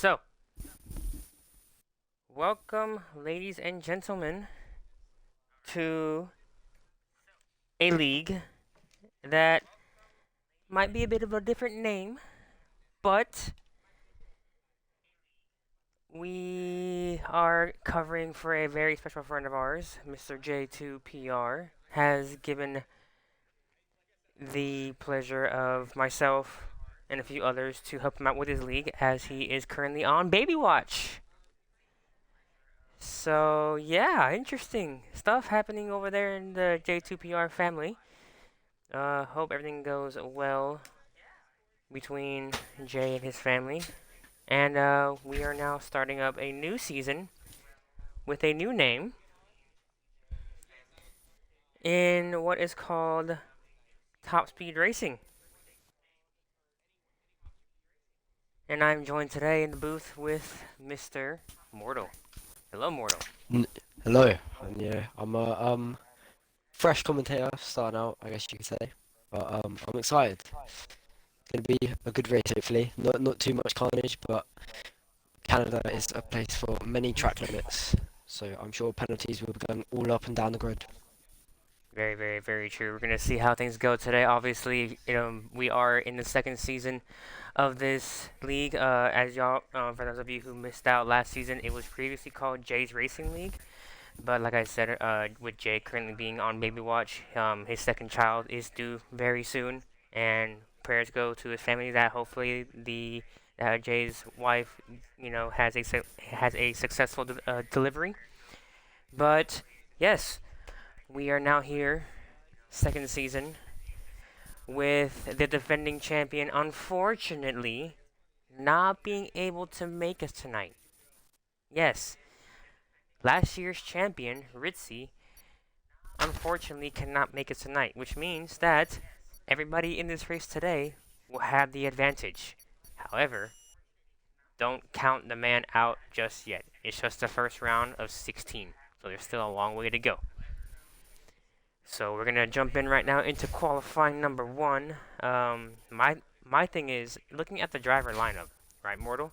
So, welcome, ladies and gentlemen, to a league that might be a bit of a different name, but we are covering for a very special friend of ours, Mr. J2PR, has given the pleasure of myself and a few others to help him out with his league as he is currently on Baby Watch. So, yeah, interesting stuff happening over there in the J2PR family. Hope everything goes well between Jay and his family. And we are now starting up a new season with a new name in what is called Top Speed Racing. And I'm joined today in the booth with Mr. Mortal. Hello, Mortal. N- Hello, and yeah, I'm a fresh commentator starting out, I guess you could say. But I'm excited. It's gonna be a good race, hopefully. Not too much carnage, but Canada is a place for many track limits, so I'm sure penalties will be going all up and down the grid. Very, very, very true. We're gonna see how things go today. Obviously, we are in the second season of this league. As y'all, for those of you who missed out last season, it was previously called Jay's Racing League. But like I said, with Jay currently being on baby watch, his second child is due very soon, and prayers go to his family that hopefully the Jay's wife, has a successful delivery. But yes, we are now here, second season, with the defending champion, unfortunately, not being able to make us tonight. Yes, last year's champion, Ritzy, unfortunately cannot make it tonight, which means that everybody in this race today will have the advantage. However, don't count the man out just yet. It's just the first round of 16, so there's still a long way to go. So we're gonna jump in right now into qualifying number one. My thing is looking at the driver lineup, right, Mortal?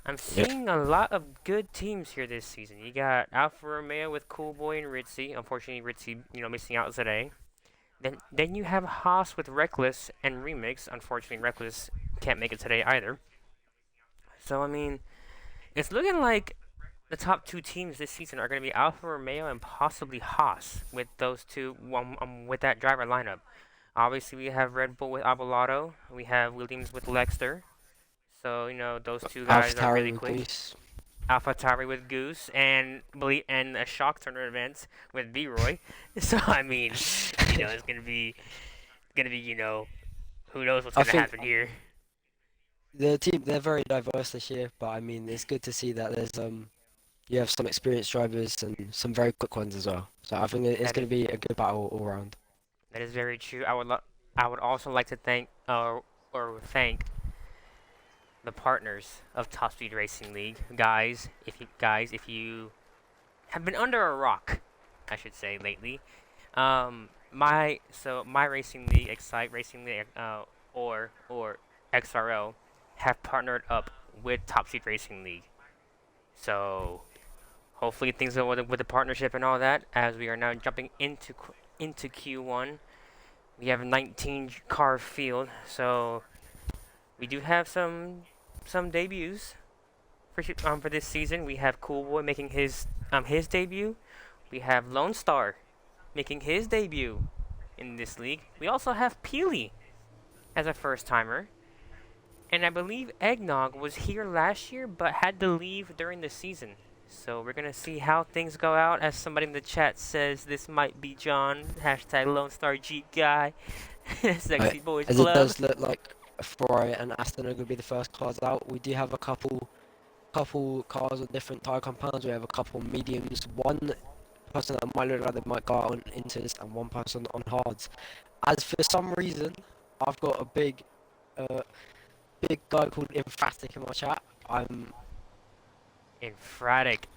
I'm Yep. seeing a lot of good teams here this season. You got Alfa Romeo with Cool Boy and Ritzy. Unfortunately, Ritzy, missing out today. Then you have Haas with Reckless and Remix. Unfortunately, Reckless can't make it today either. So I mean, it's looking like the top two teams this season are going to be Alfa Romeo and possibly Haas with those two with that driver lineup. Obviously, we have Red Bull with Abelardo. We have Williams with Lexter. So those two guys are AlphaTauri really with quick. Goose. AlphaTauri with Goose and a shock turner event with B-Roy. So I mean, it's gonna be who knows what's I gonna think happen here. the team they're very diverse this year, but I mean it's good to see that there's you have some experienced drivers and some very quick ones as well. So I think it's That going is to be a good battle all round. that is very true. I would also like to thank or thank the partners of Top Speed Racing League, if you have been under a rock, I should say lately. My racing league, Excite Racing League, or XRL, have partnered up with Top Speed Racing League. So hopefully things go with the partnership and all that. As we are now jumping into Q1, we have a 19 car field, so we do have some debuts for this season. We have Cool Boy making his debut. We have Lone Star making his debut in this league. We also have Peely as a first timer. And I believe Eggnog was here last year but had to leave during the season. So we're going to see how things go out. As somebody in the chat says, this might be John. Hashtag Lone Star Jeep Guy. Uh, Sexy Boys as it Club. does look like Ferrari and Aston are going to be the first cars out. We do have a couple cars with different tyre compounds. We have a couple mediums. One person that might look like they might go out on inters, and one person on hards. As for some reason, I've got a uh, big guy called Emphatic in my chat. I'm Infratic.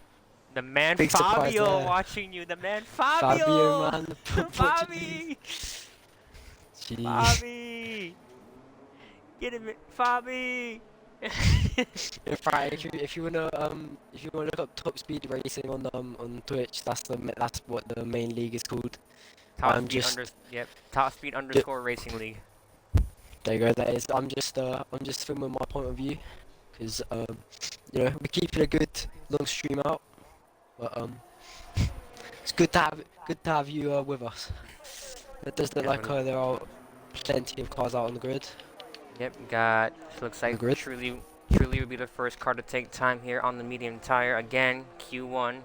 The man big surprise Fabio there. watching you. The man Fabio, Fabio. man, Portuguese. Fabi. Gee. Fabi. Get him, Fabi. In fact, if you wanna look up Top Speed Racing on Twitch, that's what the main league is called. Top I'm speed under just yep. Top speed underscore racing league. there you go. That is. I'm just filming my point of view because we're keeping a good long stream out, but it's good to have you with us. It does look like Definitely. there are plenty of cars out on the grid. Yep. Got looks On the like grid. truly would be the first car to take time here on the medium tire again. Q1.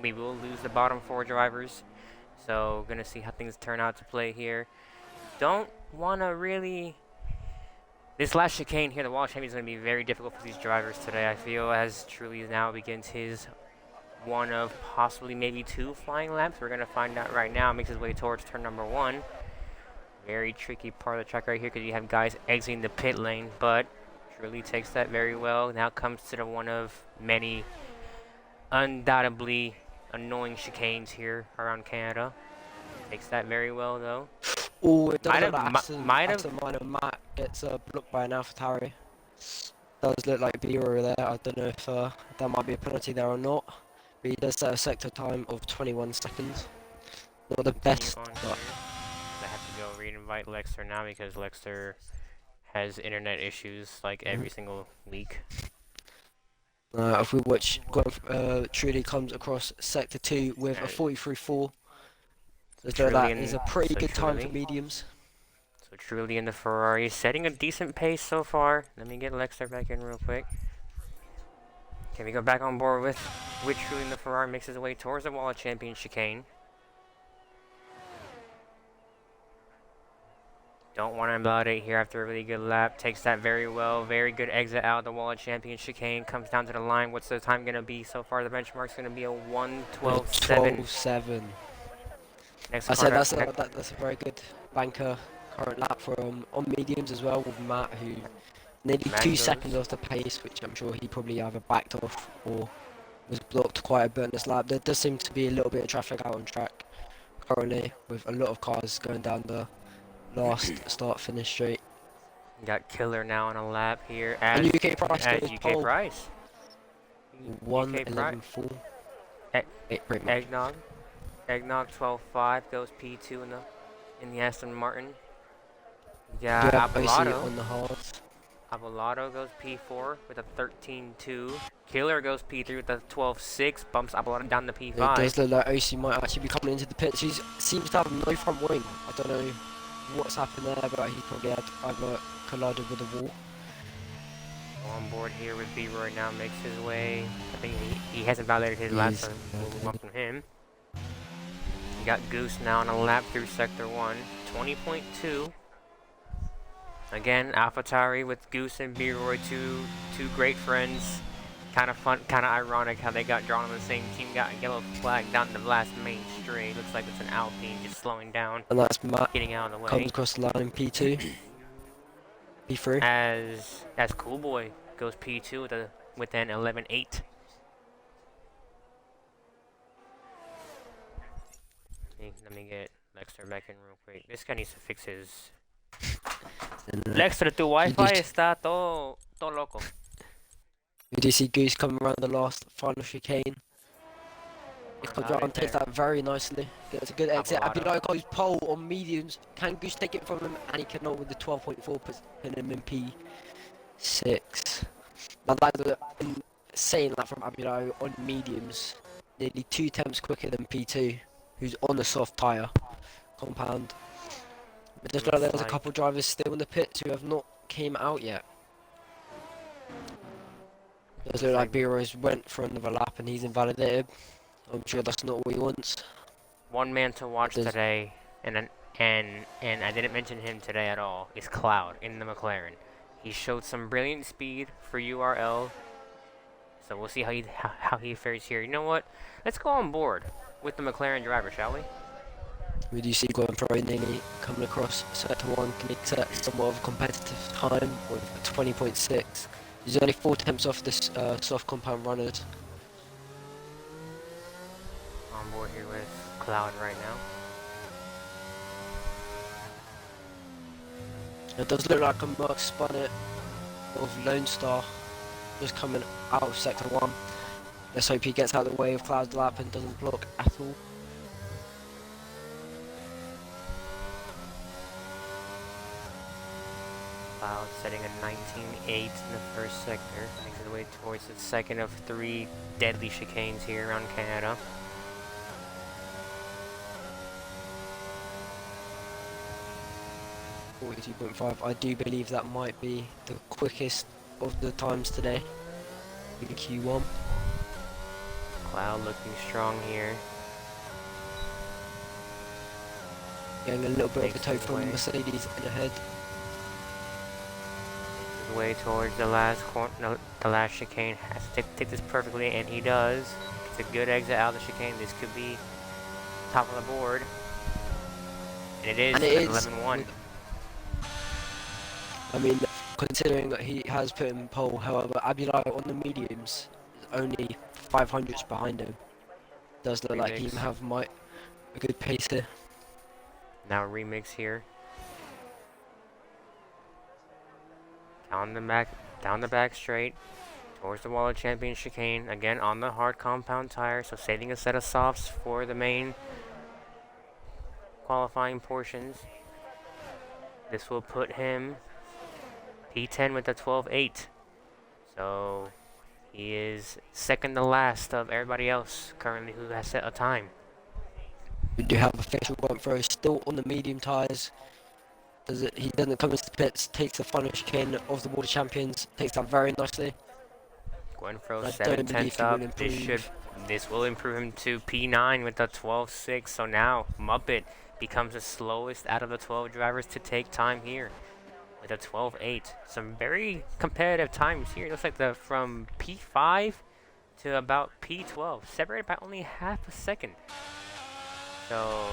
We will lose the bottom four drivers. So gonna see how things turn out to play here. Don't wanna really. This last chicane here, the wall champion, is going to be very difficult for these drivers today. I feel as Truly now begins his one of possibly maybe two flying laps. We're going to find out right now. Makes his way towards turn number one. Very tricky part of the track right here because you have guys exiting the pit lane, but Truly takes that very well. Now comes to the one of many undoubtedly annoying chicanes here around Canada. Takes that very well though. Oh, it does Might look have, like might have. Aston Martin Matt gets blocked by an AlphaTauri. Does look like Biro there. I don't know if that might be a penalty there or not. But he does set a sector time of 21 seconds. Not the Continue best, on but here. I have to go re-invite Lexter now because Lexter has internet issues like yeah. every single week. If we watch, Truly comes across sector 2 with a Uh, 43.4. so So truly that is a in pretty so good time for truly mediums. so truly in the Ferrari, setting a decent pace so far. Let me get Lexter back in real quick. Can we go back on board with truly in the Ferrari makes his way towards the wall of champion chicane. Don't want to invalidate here after a really good lap. Takes that very well. Very good exit out of the wall of champion chicane. Comes down to the line. What's the time going to be so far? The benchmark's going to be a 1:12.7. 12.7. Next I car said to that's a very good banker current lap for on mediums as well with Matt, who nearly Matt 2 seconds goes. off the pace, which I'm sure he probably either backed off or was blocked quite a bit on this lap. There does seem to be a little bit of traffic out on track currently, with a lot of cars going down the last start finish straight. Got Killer now on a lap here And UK Price as goes UK pole Price. UK Price. 1:11.4. E Pretty much. Eggnog. Eggnog 12.5 goes P2 in the Aston Martin. We We do got have OC Abelardo. on the hards. Abelardo goes P4 with a 13.2. Killer goes P3 with a 12.6. Bumps Abelardo down to It P5. does look like OC might actually be coming into the pits. He seems to have no front wing. I don't know what's happened there, but he probably had either collided with a wall. On board here with B-Roy now makes his way. I think he hasn't validated his lap, so we'll move on from him. We got Goose now on a lap through Sector 1. 20.2. Again, AlphaTauri with Goose and B-Roy, two great friends. Kind of fun, kind of ironic how they got drawn on the same team. Got a yellow flag down the last main straight. Looks like it's an Alpine just slowing down, And that's Matt. getting out of the Comes way. across the line in P2. P3. As Cool Boy goes P2 with an 11.8. Let me get Lexter back in real quick. This guy needs to fix his. Lexter, tu Wi-Fi está todo loco. We do see Goose coming around the last final chicane. He comes around, takes that very nicely. Gets a good exit. Abelardo goes pole on mediums. Can Goose take it from him? And he cannot with the 12.4, putting him in P6. Now that is saying that from Abelardo on mediums. Nearly 2 temps quicker than P2, who's on the soft tyre compound. It does look like there's a couple drivers still in the pits who have not came out yet. It does look like B-Rose went for another lap and he's invalidated. I'm sure that's not what he wants. One man to watch today, and I didn't mention him today at all, is Cloud in the McLaren. He showed some brilliant speed for URL, so we'll see how he fares here. You know what? Let's go on board with the McLaren driver, shall we? We do see Gordon Ferrari nearly coming across sector 1, can he set somewhat of a competitive time with a 20.6. He's only 4 temps off this soft compound runners. On board here with Cloud right now. It does look like a Mark Spunnett of Lone Star just coming out of sector 1. Let's hope he gets out of the way of Cloud's lap and doesn't block at all. Cloud setting a 19.8 in the first sector, makes his way towards the second of 3 deadly chicanes here around Canada. .5. I do believe that might be the quickest of the times today in Q1. Cloud looking strong here. Getting a little bit Makes of a toe his from way. Mercedes in ahead. His way towards the last corner, no, the last chicane. Has to take this perfectly, and he does. It's a good exit out of the chicane. This could be top of the board. And it is, And it an is. 11-1. I mean, considering that he has put him in pole, however, Abulai on the mediums is only 500s behind him. Does look like he Remix. may have a good pace here. Now remix here. Down the back straight. Towards the wall of champion chicane. Again on the hard compound tire, so saving a set of softs for the main qualifying portions. This will put him P10 with a 12.8. So he is second to last of everybody else currently who has set a time. We do have official front throw still on the medium tyres. He doesn't come into the pits, takes the final chicane of the Water Champions, takes that very nicely. Gwenfro I 7 don't believe tenths he will up. improve. This will improve him to P9 with a 12.6. So now Muppet becomes the slowest out of the 12 drivers to take time here with a 12.8. Some very competitive times here. It looks like from P5 to about P12, separated by only half a second. So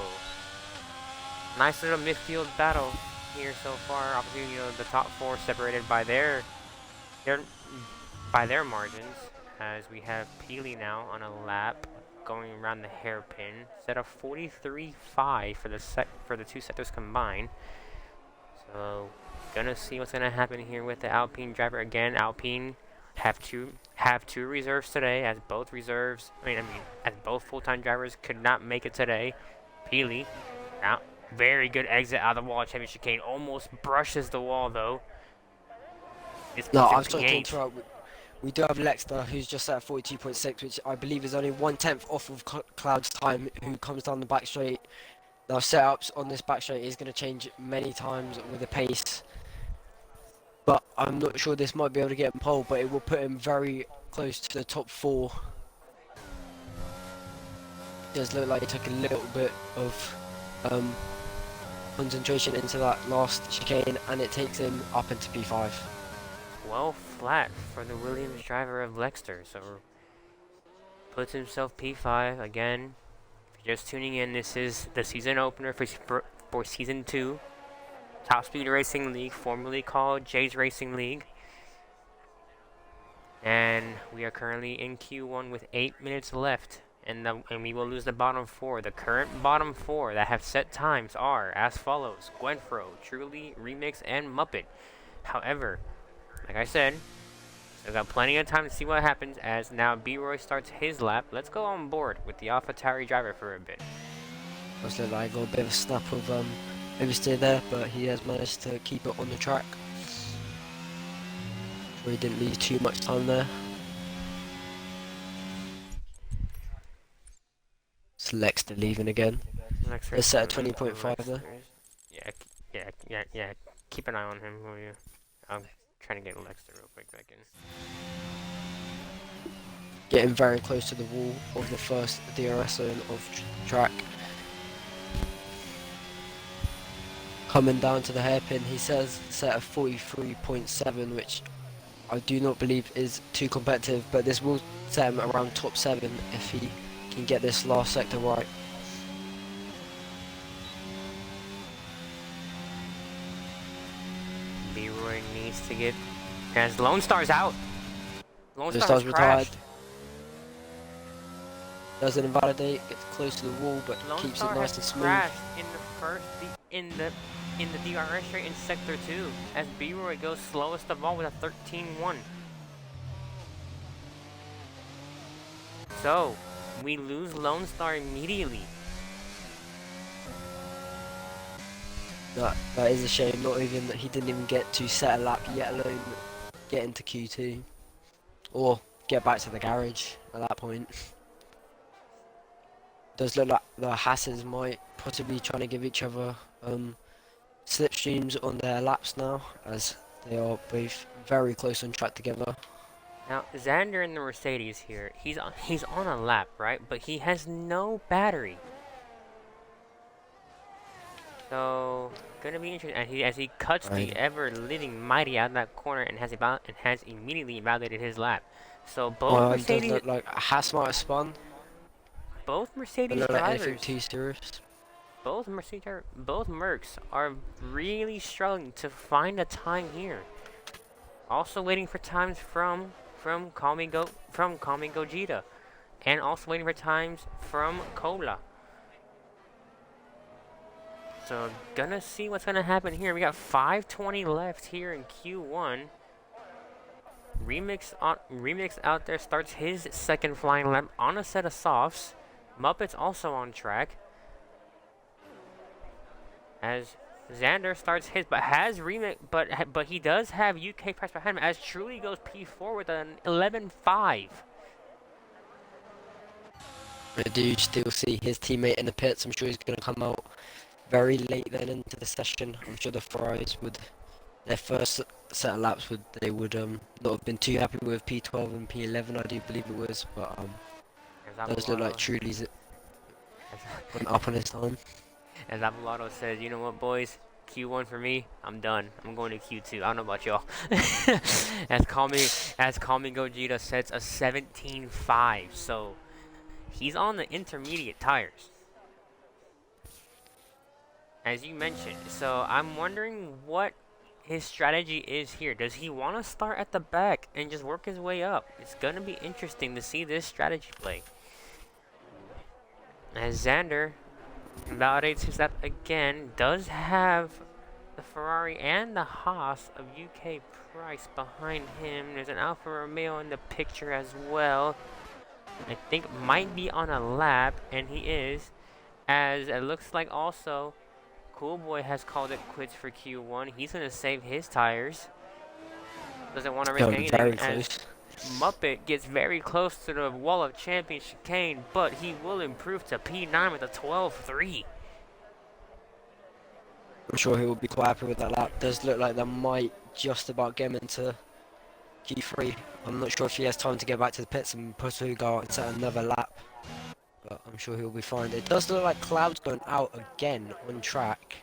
nice little midfield battle here so far. Obviously, the top 4 separated by their margins, as we have Peely now on a lap going around the hairpin, set of 43.5 for the 2 sectors combined. So gonna see what's gonna happen here with the Alpine driver again. Alpine have two reserves today, as both reserves. As both full-time drivers could not make it today. Peely, now very good exit out of the wall. Championship chicane almost brushes the wall though. This No, puts him I'm sorry to P8. interrupt. We do have Lexter, who's just at 42.6, which I believe is only 1/10 off of Cloud's time, who comes down the back straight. Now, setups on this back straight is going to change many times with the pace, but I'm not sure this might be able to get him pole, but it will put him very close to the top 4. It does look like he took a little bit of concentration into that last chicane, and it takes him up into P5. Well flat for the Williams driver of Lexter, so puts himself P5 again. If you're just tuning in, this is the season opener for Season 2. Top Speed Racing League, formerly called Jay's Racing League. And we are currently in Q1 with 8 minutes left, and we will lose the bottom 4. The current bottom 4 that have set times are as follows: Gwenfro, Truly, Remix, and Muppet. However, like I said, we've got plenty of time to see what happens as now B-Roy starts his lap. Let's go on board with the AlphaTauri driver for a bit. Looks like I got a bit of a snap of oversteer there, but he has managed to keep it on the track. Sure, he didn't lose too much time there. It's Lexter leaving again. Let's set at 20.5 there. Yeah. Keep an eye on him, will you? I'm trying to get Lexter real quick back in. Getting very close to the wall of the first DRS zone of track. Coming down to the hairpin, he says set of 43.7, which I do not believe is too competitive, but this will set him around top 7 if he can get this last sector right. B-Roy needs to get... As Lone Star's out! Lone Lone Star's Star's retired. crashed! Doesn't invalidate, gets close to the wall, but Lone keeps Star it nice has and smooth. crashed in the DRS straight in Sector 2, as B-Roy goes slowest of all with a 13.1. So, we lose Lone Star immediately. That is a shame. Not even that he didn't even get to set a lap, yet alone get into Q2 or get back to the garage at that point. Does look like the Hasses might possibly trying to give each other slipstreams on their laps now, as they are both very close on track together. Now, Xander in the Mercedes here, he's on a lap, right? But he has no battery. So, gonna be interesting. And as he cuts Right. the ever-living mighty out of that corner and has immediately validated his lap. So It does look like Haas might have spun. both Don't Mercedes look like anything drivers, too serious. both Mercs are really struggling to find a time here. Also waiting for times from Kami Gogeta, and also waiting for times from Cola. So gonna see what's gonna happen here. We got 5:20 left here in Q1. Remix out there starts his second flying lap on a set of softs. Muppet's also on track. As Xander starts his, but has Remix, but he does have UK press behind him. As Truly goes P4 with an 11.5. I do still see his teammate in the pits. I'm sure he's going to come out very late then into the session. I'm sure the Ferraris would, their first set of laps would not have been too happy with P12 and P11. I do believe it was, but does look like Truly's went up on his time. As Avalado says, you know what, boys? Q1 for me, I'm done. I'm going to Q2. I don't know about y'all. as Kami Gogeta sets a 17.5, so he's on the intermediate tires. As you mentioned, so I'm wondering what his strategy is here. Does he want to start at the back and just work his way up? It's gonna be interesting to see this strategy play. As Xander validates his lap again, does have the Ferrari and the Haas of UK Price behind him. There's an Alfa Romeo in the picture as well. I think might be on a lap, and he is. As it looks like also, Cool Boy has called it quits for Q1. He's going to save his tires. Doesn't want to risk anything as Muppet gets very close to the wall of champion chicane, but he will improve to P9 with a 12.3. I'm sure he will be quite happy with that lap. Does look like that might just about get him into Q3. I'm not sure if he has time to get back to the pits and possibly go out and set another lap, but I'm sure he'll be fine. It does look like Cloud's going out again on track.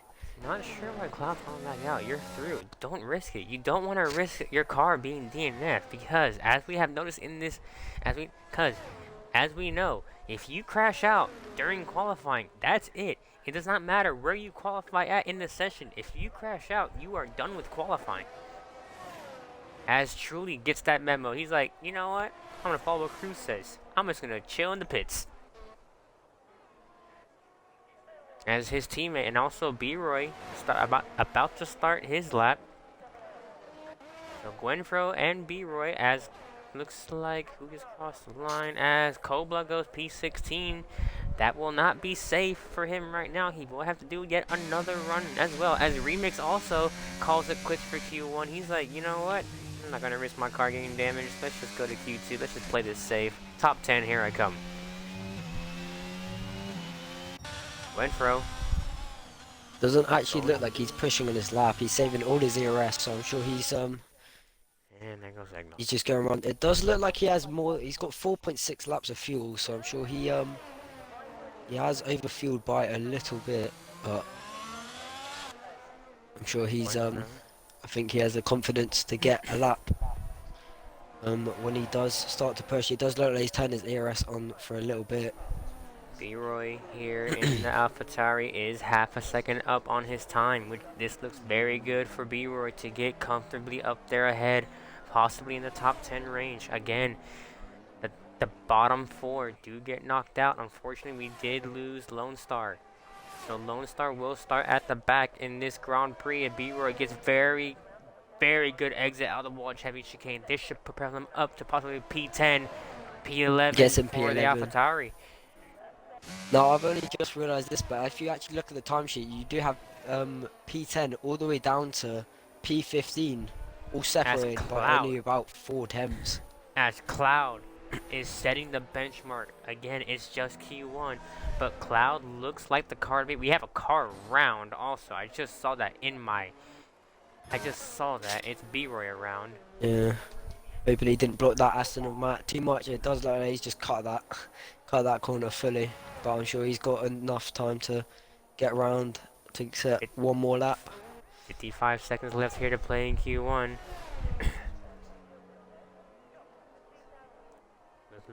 Not sure why Cloud's calling back out. You're through. Don't risk it. You don't want to risk your car being DNF because, as we have noticed in this, as we know, if you crash out during qualifying, that's it. It does not matter where you qualify at in the session. If you crash out, you are done with qualifying. As Truly gets that memo, he's like, you know what? I'm gonna follow what Cruz says. I'm just gonna chill in the pits. As his teammate and also B-Roy about to start his lap. So Gwenfro and B-Roy, as looks like who gets across the line, as Kobla goes P16. That will not be safe for him right now. He will have to do yet another run as well. As Remix also calls it quits for Q1. He's like, you know what? I'm not gonna risk my car getting damaged. Let's just go to Q2. Let's just play this safe. Top 10, here I come. Gwenfro. Doesn't actually look like he's pushing on his lap. He's saving all his ERS, so I'm sure he's And there goes Egno. he's just going around. It does look like he has more. He's got 4.6 laps of fuel, so I'm sure he has overfueled by a little bit, but I'm sure he's I think he has the confidence to get a lap. When he does start to push, it does look like he's turned his ERS on for a little bit. B-Roy here in the AlphaTauri is half a second up on his time, which this looks very good for B-Roy to get comfortably up there ahead, possibly in the top 10 range. Again, the bottom four do get knocked out. Unfortunately, we did lose Lone Star. So Lone Star will start at the back in this Grand Prix, and B-Roy gets very, very good exit out of the wall champion chicane. This should propel him up to possibly P10. P11 Gets in for the P11. AlphaTauri. Now, I've only just realised this, but if you actually look at the timesheet, you do have P10 all the way down to P15, all As separated by only Cloud, about 4 temps. as Cloud is setting the benchmark. Again, it's just Q1, but Cloud looks like the car to be. We have a car round also. I just saw that in my. I just saw that. It's B-Roy around. Yeah. Hopefully he didn't block that Aston of Matt too much. It does look like he's just cut that corner fully. But I'm sure he's got enough time to get around to set It, one more lap. 55 seconds left here to play in Q1.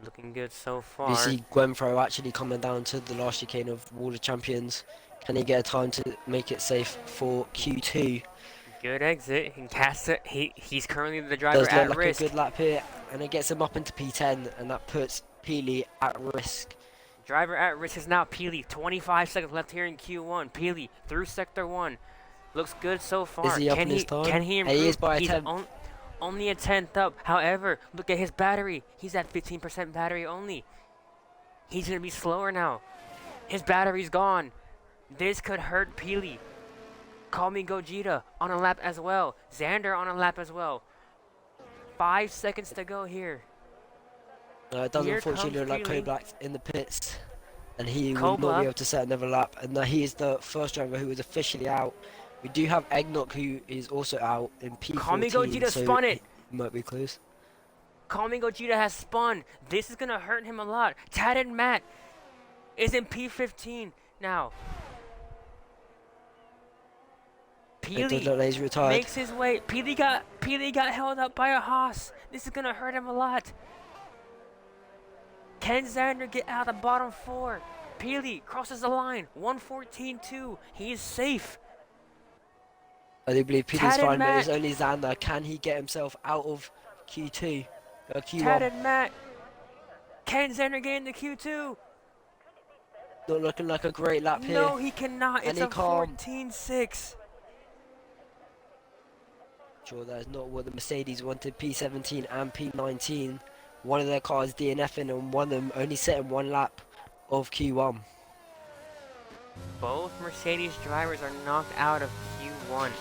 Looking good so You far. see Gwenfro actually coming down to the last chicane of World of Champions. Can he get a time to make it safe for Q2? Good exit. And Casta, he's currently the driver Does look at like a risk. good lap here, and it gets him up into P10, and that puts Peely at risk. Driver at risk is now Peely. 25 seconds left here in Q1. Peely through sector 1. Looks good so Is far. he up in his Can time? he He is improve? by a He's 10th. only a tenth up. However, look at his battery. He's at 15% battery only. He's gonna be slower now. His battery's gone. This could hurt Peely. Call me Gogeta on a lap as well. Xander on a lap as well. 5 seconds to go here. It does Here unfortunately comes look like Peely. Koblak's in the pits, and he will not be Kobla. able to set another lap. And he is the first driver who is officially out. We do have Eggnock who is also out in Call me P14, Gogeta so spun he it. might be close. Call me Gogeta has spun. This is gonna hurt him a lot. Tatted Matt is in P15 now. It does Peely look like he's retired. makes his way. Peely got held up by a Haas. This is gonna hurt him a lot. Can Xander get out of the bottom 4? Peely crosses the line. 114.2. He is safe. I do believe Peely's Tatted fine, but it's Matt. only Xander. Can he get himself out of Q2? Q1. Tatted Matt. Can Xander get into Q2? Not looking like a great lap here. No, he cannot. And It's he a can't. 14.6. Sure, that is not what the Mercedes wanted. P17 and P19. One of their cars DNFing and one of them only setting one lap of Q1. Both Mercedes drivers are knocked out of Q1.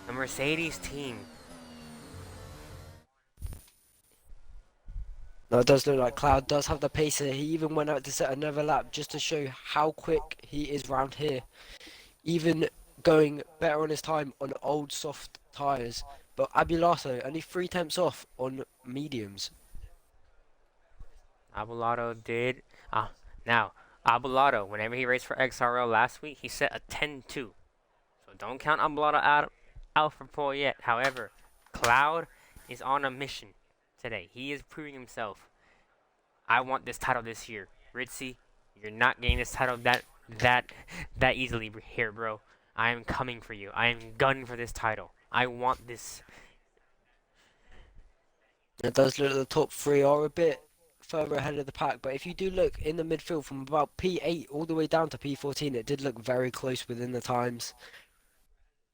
The Mercedes team. Now it does look like Cloud does have the pacer. He even went out to set another lap just to show how quick he is round here. Even going better on his time on old soft tyres. But Abulato only 3 temps off on mediums. Abelardo did. Now, Abelardo, whenever he raced for XRL last week, he set a 10-2. So don't count Abelardo out for Paul yet. However, Cloud is on a mission today. He is proving himself. I want this title this year. Ritzy, you're not getting this title that easily here, bro. I am coming for you. I am gunning for this title. I want this. It does look like the top 3 are a bit further ahead of the pack, but if you do look in the midfield from about P8 all the way down to P14, it did look very close within the times.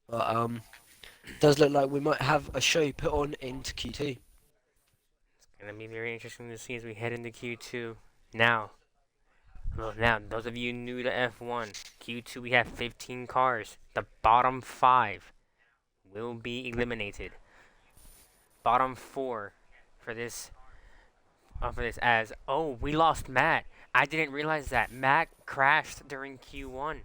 But does look like we might have a show put on into Q2. It's gonna be very interesting to see as we head into Q2. Now, those of you new to F1, Q2 we have 15 cars. The bottom 5 will be eliminated. Bottom 4 for this as we lost Matt. I didn't realize that Matt crashed during Q1.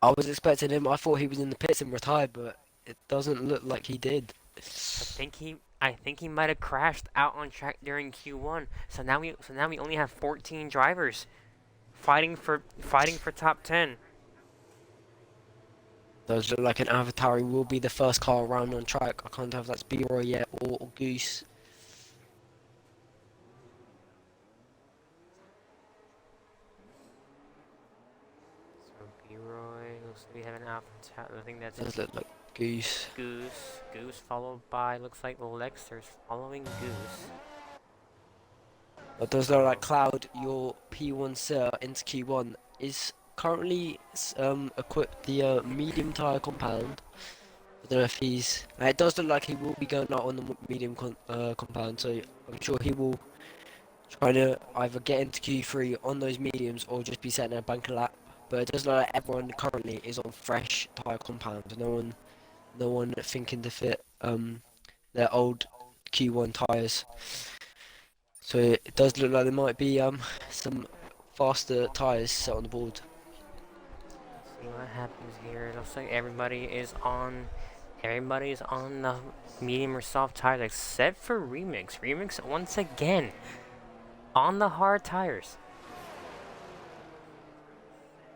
I was expecting him. I thought he was in the pits and retired, but it doesn't look like he did. I think he might have crashed out on track during Q1. So now we only have 14 drivers fighting for top 10. Does look like an Avatar will be the first car around on track. I can't tell if that's B-Roy yet or Goose. So B-Roy, looks like we have an Alpha. I think that's Does look like Goose. Goose followed by looks like Lexter's following Goose. It does look like Cloud, your P1 Sir into Q1 is currently equipped the medium tyre compound I don't know if he's. It does look like he will be going out on the medium compound, so I'm sure he will try to either get into Q3 on those mediums or just be setting a bunker lap. But it does look like everyone currently is on fresh tyre compounds. No one thinking to fit their old Q1 tyres. So it does look like there might be some faster tyres set on the board. See what happens here. It looks like everybody's on the medium or soft tires except for Remix. Remix once again on the hard tires.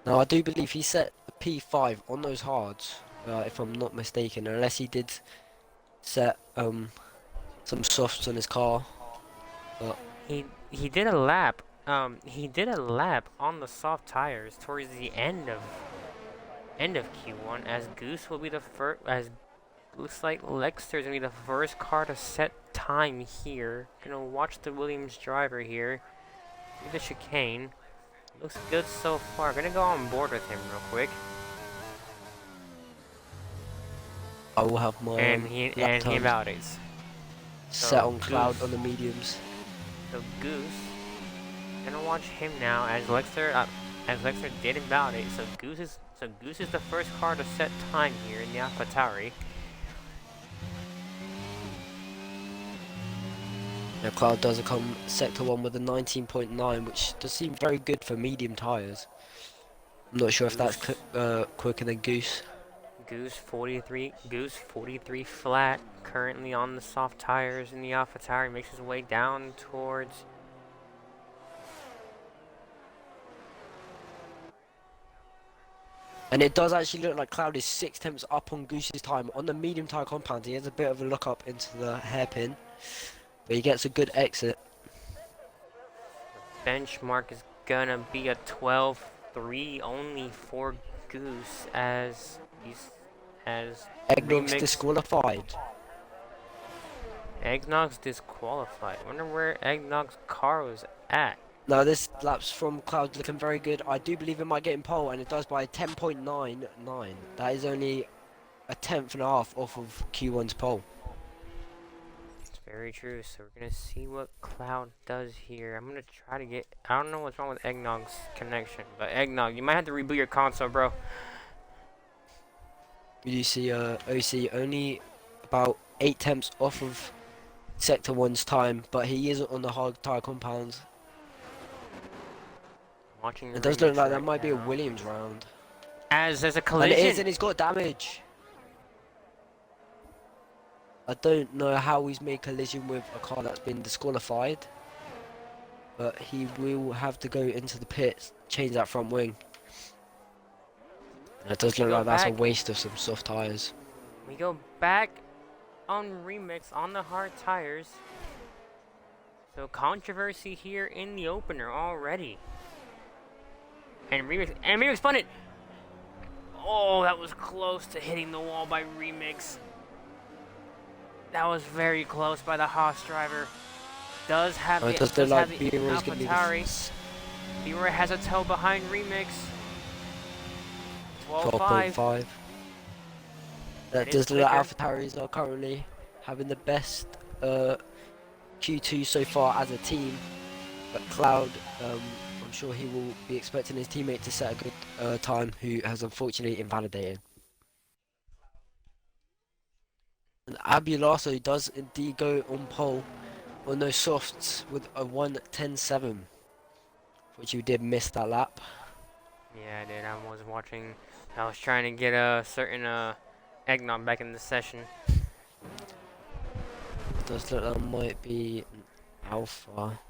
Now I do believe he set the P5 on those hards, if I'm not mistaken, unless he did set some softs on his car. But He did a lap. He did a lap on the soft tires towards the end of Q1 as Goose will be the first. As looks like Lexter's gonna be the first car to set time here. Gonna watch the Williams driver here through the chicane. Looks good so far. Gonna go on board with him real quick. I will have my lap And he times invalidates. set So on cloud on Goose. the mediums. So Goose. Gonna watch him now as Lexter did invalidate. So Goose is the first car to set time here in the AlphaTauri. Now Cloud does come sector 1 with a 19.9, which does seem very good for medium tyres. I'm not sure if that's Goose. quicker than Goose. Goose 43 flat, currently on the soft tires in the AlphaTauri, makes his way down towards. And it does actually look like Cloud is 6 tenths up on Goose's time. On the medium tyre compound, he has a bit of a look up into the hairpin, but he gets a good exit. Benchmark is gonna be a 12.3 only for Goose as Eggnog's Remix. disqualified. Eggnog's disqualified. Wonder where Eggnog's car was at. Now this lap's from Cloud looking very good. I do believe it might get in pole, and it does by 10.99. That is only a tenth and a half off of Q1's pole. It's very true. So we're gonna see what Cloud does here. I'm gonna try to get. I don't know what's wrong with Eggnog's connection, but Eggnog, you might have to reboot your console, bro. You see OC only about 8 tenths off of Sector 1's time, but he isn't on the hard tyre compounds. Watching It does look like that right might be a now. Williams round. As there's a And collision. it is, and he's got damage. I don't know how he's made collision with a car that's been disqualified, but he will have to go into the pits, change that front wing. And it does We look go like that's a back. waste of some soft tyres. We go back on Remix on the hard tires. So controversy here in the opener already. And Remix spun it. Oh, that was close to hitting the wall by Remix. That was very close by the Haas driver. Does have It the does look like the B-Roy's going to be the AlphaTauri. B-Roy has a toe behind Remix. 12.5. 12.5. That It is does look like quicker. AlphaTauris are currently having the best Q2 so far as a team. But Cloud, I'm sure he will be expecting his teammate to set a good time, who has unfortunately invalidated. And Abulaso does indeed go on pole on those softs with a 1:10.7, which you did miss that lap. Yeah, I did. I was watching. I was trying to get a certain Eggnog back in the session. Does look like that might be an Alpha.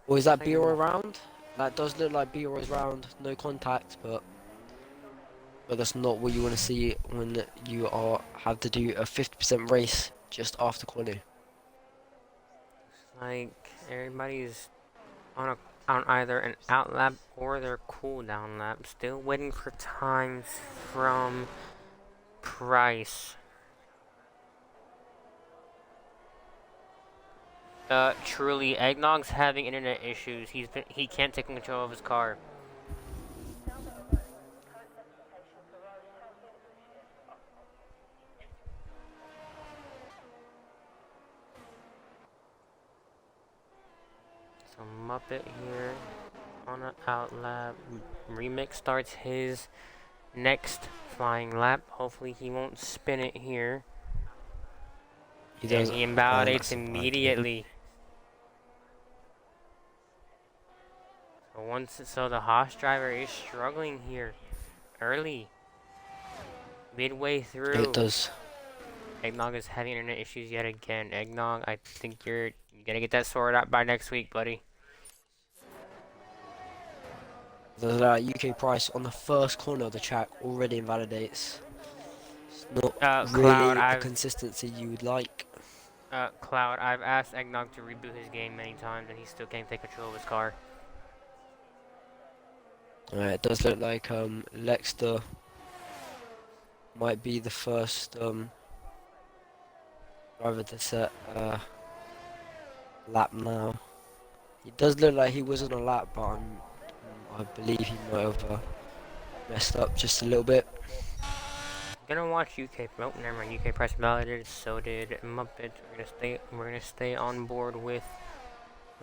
Or is that Like, B-Roy round? That does look like B-Roy's round, no contact, but that's not what you want to see when you have to do a 50% race just after quality. like everybody's on either an out lap or their cooldown lap. Still waiting for times from Price. Truly, Eggnog's having internet issues. He can't take control of his car. Muppet here on an out lap. Remix starts his next flying lap. Hopefully he won't spin it here. He And does, he and invalidates that's a bad game. immediately. So the Haas driver is struggling here early. Midway It through. does. Eggnog is having internet issues yet again. Eggnog, I think you're gonna get that sorted out by next week, buddy. The UK price on the first corner of the track already invalidates. It's not Cloud, really the consistency you would like. Cloud, I've asked Eggnog to reboot his game many times, and he still can't take control of his car. It does look like Lexter might be the first driver to set lap now. It does look like he was on a lap, but I believe he might have messed up just a little bit. I'm gonna watch UK. Oh, never mind. UK price validated. So did Muppet. We're gonna stay on board with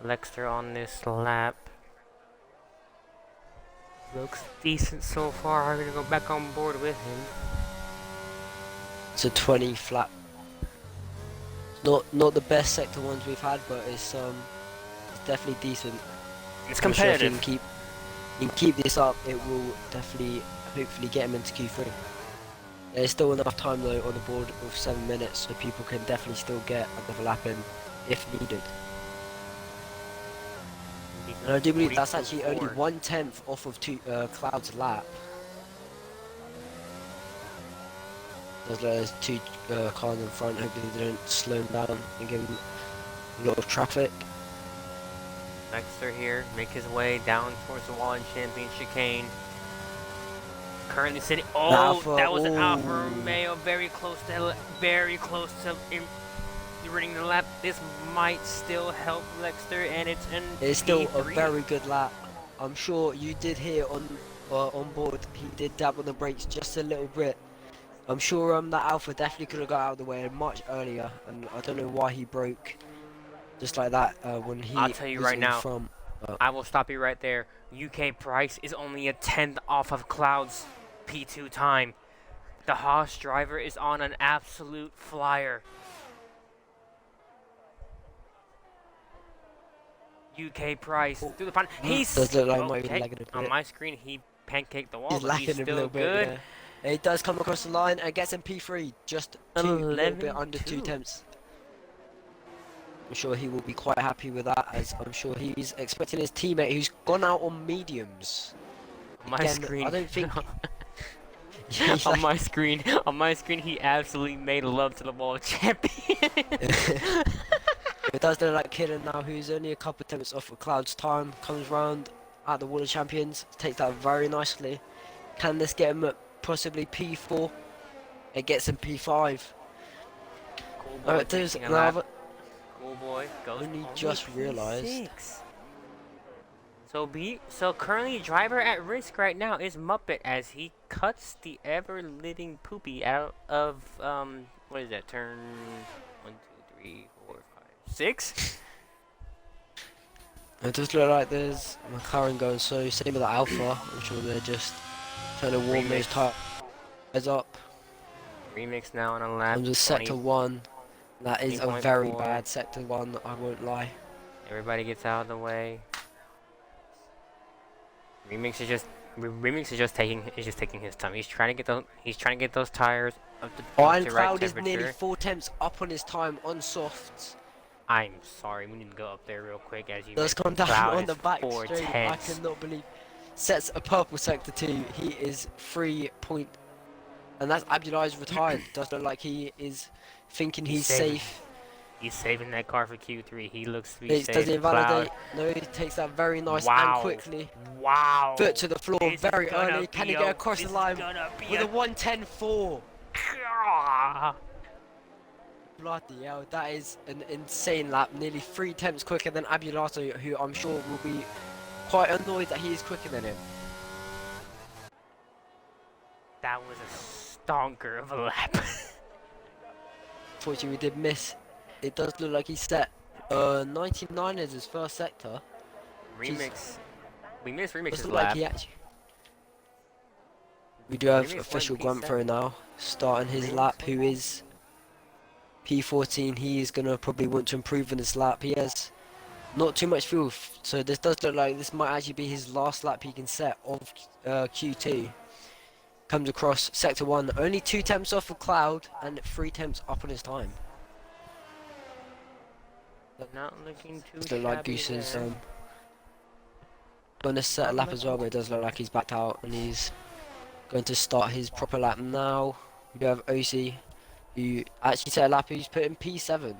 Lexter on this lap. Looks decent so far. I'm gonna go back on board with him. It's a 20 flat. Not the best sector ones we've had, but it's definitely decent. It's I'm sure if competitive. he can keep this up, it will definitely, hopefully, get him into Q3. There's still enough time though on the board with 7 minutes, so people can definitely still get another lap in if needed. And I do believe that's actually only 1/10 off of Cloud's lap. There's two cars in front, hopefully they don't slow him down and give him a lot of traffic. Lexter here, make his way down towards the Wall and Champion chicane. Currently sitting. Oh, Alpha, that was an Alfa Romeo, very close to running the lap. This might still help Lexter, and it's an. It's still a P3. very good lap. I'm sure you did hear on board. He did dab on the brakes just a little bit. I'm sure that Alpha definitely could have got out of the way much earlier, and I don't know why he broke just like that when he. I'll tell you was right in now. front. I will stop you right there. UK price is only a 10th off of Cloud's P2 time. The Haas driver is on an absolute flyer. UK price through the final. He's does look like okay. lagging a bit. On my screen, he pancaked the wall, He's but lacking he's a still little good. bit. Yeah. It does come across the line and gets him P3, just a little bit under 2 tenths. I'm sure he will be quite happy with that, as I'm sure he's expecting his teammate who's gone out on mediums. On my Again, screen, I don't think. on my screen, he absolutely made love to the Wall of Champions. It does look like Kidden now, who's only a couple of attempts off of Cloud's time, comes round at the Wall of Champions, takes that very nicely. Can this get him at possibly P4? It gets him P5. Cool boy Alright, there's taking a lap. another. Cool boy goes Only only just realised. P6. So currently driver at risk right now is Muppet as he cuts the ever-living poopy out of what is that, turn 1, 2, 3, 4, 5, 6? It does look like there's McLaren going, so same with the Alpha. I'm sure they're just trying to warm those tyres up. Remix now on a lap. Comes with sector 1. That is a 20.4. very bad sector 1, I won't lie. Everybody gets out of the way. Remix is just taking his time. He's trying to get those tires up to, Oh, up and to right Cloud is temperature. nearly 4 tenths up on his time on softs. I'm sorry, we need to go up there real quick as you Does come down Cloud on is the back 4 straight. I tenths. cannot believe. Sets a purple sector 2. He is 3 point. And that's Abdullah's retired. Does look like he is thinking he's safe. He's saving that car for Q3. He looks to be Does safe. he invalidate? No, he takes that very nice and quickly. Wow. Foot to the floor This very is gonna early. Can he be get a- across this the is line gonna be with a- a 110.4? Ah. Bloody hell, that is an insane lap. Nearly 3 tenths quicker than Abulato, who I'm sure will be quite annoyed that he is quicker than him. That was a stonker of a lap. Fortunately, we did miss. It does look like he set 99 as his first sector. Remix. We missed Remix's doesn't like lap. he actually. We do have Remix went official Guanfro P7. now, starting his Remix lap, went who P7. is P14. He is gonna probably want to improve in his lap. He has not too much fuel, so this does look like this might actually be his last lap he can set of Q2. Comes across sector 1, only 2 temps off of Cloud and 3 temps up on his time. Not looking too Does look like shabby Goose is there. gonna set a Not lap as well, looking. but it does look like he's backed out and he's going to start his proper lap now. We have OC, who actually set a lap, who's put in P7.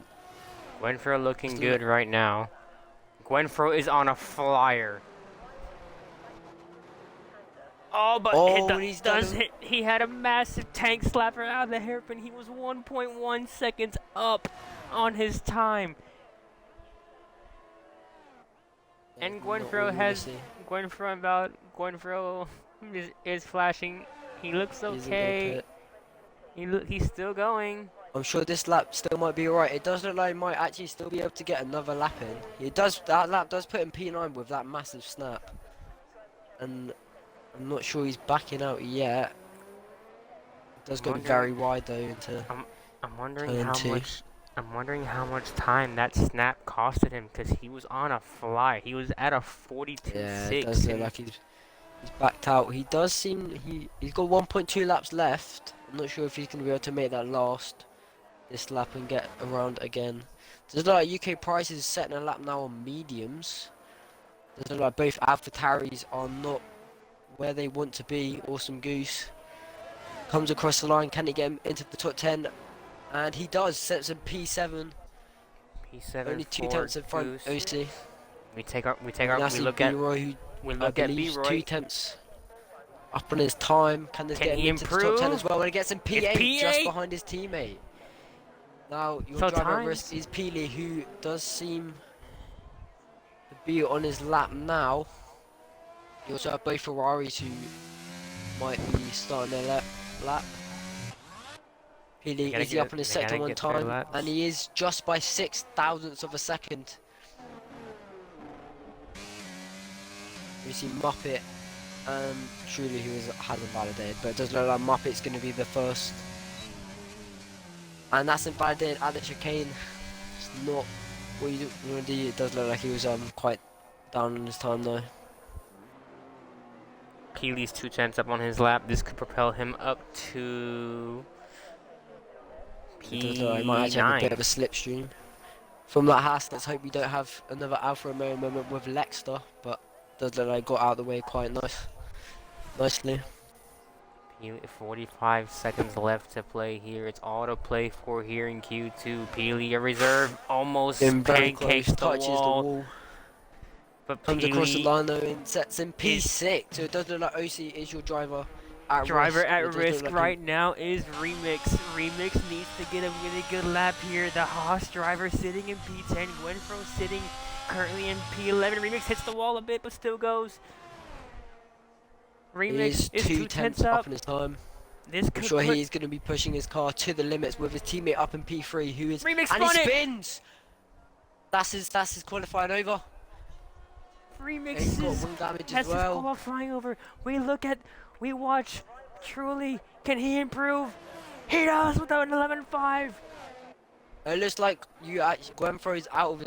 Gwenfro looking Still good right now. Gwenfro is on a flyer. Oh, but oh, and he's done does him. hit. He had a massive tank slapper out of the hairpin. He was 1.1 seconds up on his time. And Gwenfro is flashing. He looks He's in the okay. pit. He's still going. I'm sure this lap still might be alright. It does look like he might actually still be able to get another lap in. It does. That lap does put him P9 with that massive snap. And I'm not sure he's backing out yet. It does go very wide though into I'm wondering turn how 2. much. I'm wondering how much time that snap costed him because he was on a fly. He was at a 42.6. Yeah, it does look like he's backed out. He does seem he's got 1.2 laps left. I'm not sure if he's going to be able to make that last this lap and get around again. Does look like UK Price is setting a lap now on mediums. Does look like both AlphaTaris are not where they want to be. Awesome Goose comes across the line. Can he get him into the top 10? And he does. Sets a P7. P7 Only 2 for tenths in front. Goose. OC. We look at B-Roy, who I B believe Roy. 2 tenths up on his time. Can this Can get him he into the top 10 as improve? well? And it gets him It's P8 just P8. behind his teammate. Now your So driver at times. risk is Peely, who does seem to be on his lap now. You also have both Ferraris who might be starting their lap. Peely, is he up on his sector 1 time? And he is just by 6 thousandths of a second. You see Muppet and Truly, who hasn't validated, but it does look like Muppet's going to be the first. And that's invalidated at the chicane. It's not what you want to do. It does look like he was quite down on his time though. Keely's 2 tenths up on his lap. This could propel him up to It does look like he might actually have a bit of a P9. slipstream. From that Haas, let's hope we don't have another Alfa Romeo moment with Lexter, but it does look like he got out of the way quite nicely. 45 seconds left to play here. It's all to play for here in Q2. Peely, a reserve, almost Getting very pancakes close, the touches the wall. wall. But Comes across the Peely, line though and sets in P6. So it does look like OC is your driver at driver risk. at It does risk look like right now is Remix. Remix needs to get a really good lap here. The Haas driver sitting in P10. Gwenfro sitting currently in P11. Remix hits the wall a bit, but still goes. Remix is 2 tenths up. in his time. This I'm could sure put he is going to be pushing his car to the limits with his teammate up in P3, who is Remix and he spun it. spins. That's his qualifying over. Remix He's got wing damage as has his well. qualifying over. We watch. Truly, can he improve? He does with an 11.5. It looks like Gwenfro is out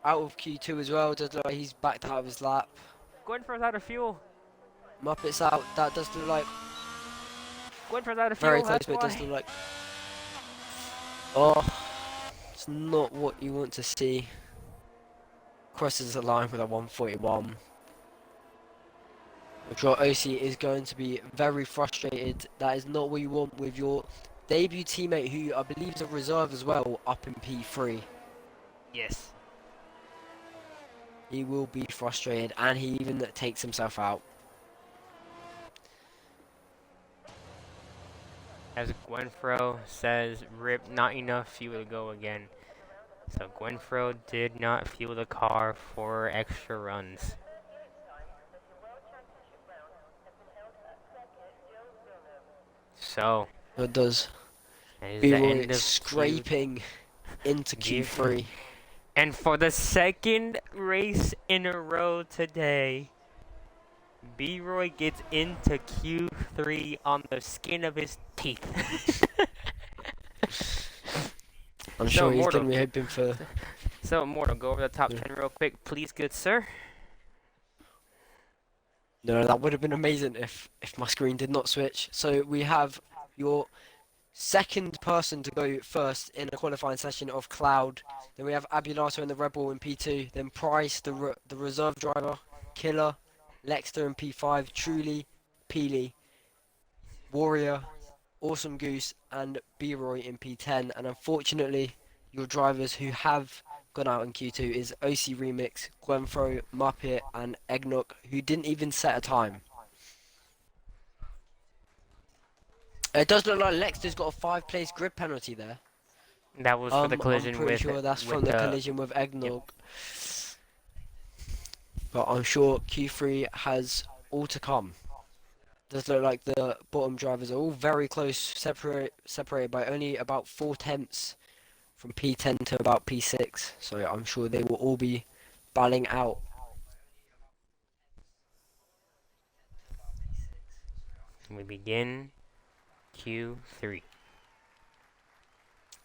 of Q2 as well. Does look like he's backed out of his lap. Gwenfro's out of fuel. Muppet's out. That does look like Gwenfro's out of fuel. very close, That's but it does why. look like oh, it's not what you want to see. Crosses the line with a 141. I'm sure OC is going to be very frustrated. That is not what you want with your debut teammate, who I believe is a reserve as well, up in P3. Yes. He will be frustrated, and he even takes himself out. As Gwenfro says, "Rip, not enough fuel to go again." So Gwenfro did not fuel the car for extra runs. So It does. that is the end B-Roy of scraping into Q3. And for the second race in a row today, B-Roy gets into Q3 on the skin of his teeth. I'm So sure he's Immortal, going to be hoping for. so Immortal, go over the top 10 real quick, please, good sir. No, that would have been amazing if my screen did not switch. So we have your second person to go first in a qualifying session of Cloud. Then we have Abulato and the Rebel in P2. Then Price, the reserve driver, Killer, Lexter in P5, Truly, Peely, Warrior, Awesome Goose, and B-Roy in P10. And unfortunately, your drivers who have gone out in Q2 is OC Remix, Gwenfro, Muppet, and Eggnog, who didn't even set a time. It does look like Lexter's got a 5 place grid penalty there. That was for the I'm collision pretty sure that's from the the collision with yep. Eggnog. But I'm sure Q3 has all to come. Does look like the bottom drivers are all very close, separated by only about 4 tenths from P10 to about P6. So I'm sure they will all be battling out. We begin Q3.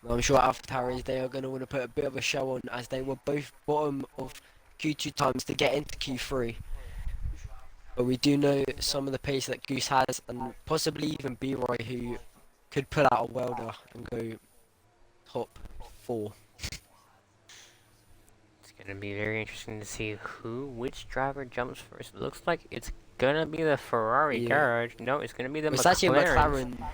I'm sure AlphaTauri they are going to want to put a bit of a show on as they were both bottom of Q2 times to get into Q3. But we do know some of the pace that Goose has, and possibly even B-Roy, who could pull out a welder and go top 4. It's gonna be very interesting to see which driver jumps first. It looks like it's gonna be the Ferrari Yeah, garage. No, it's gonna be the it's actually a McLarens. McLaren,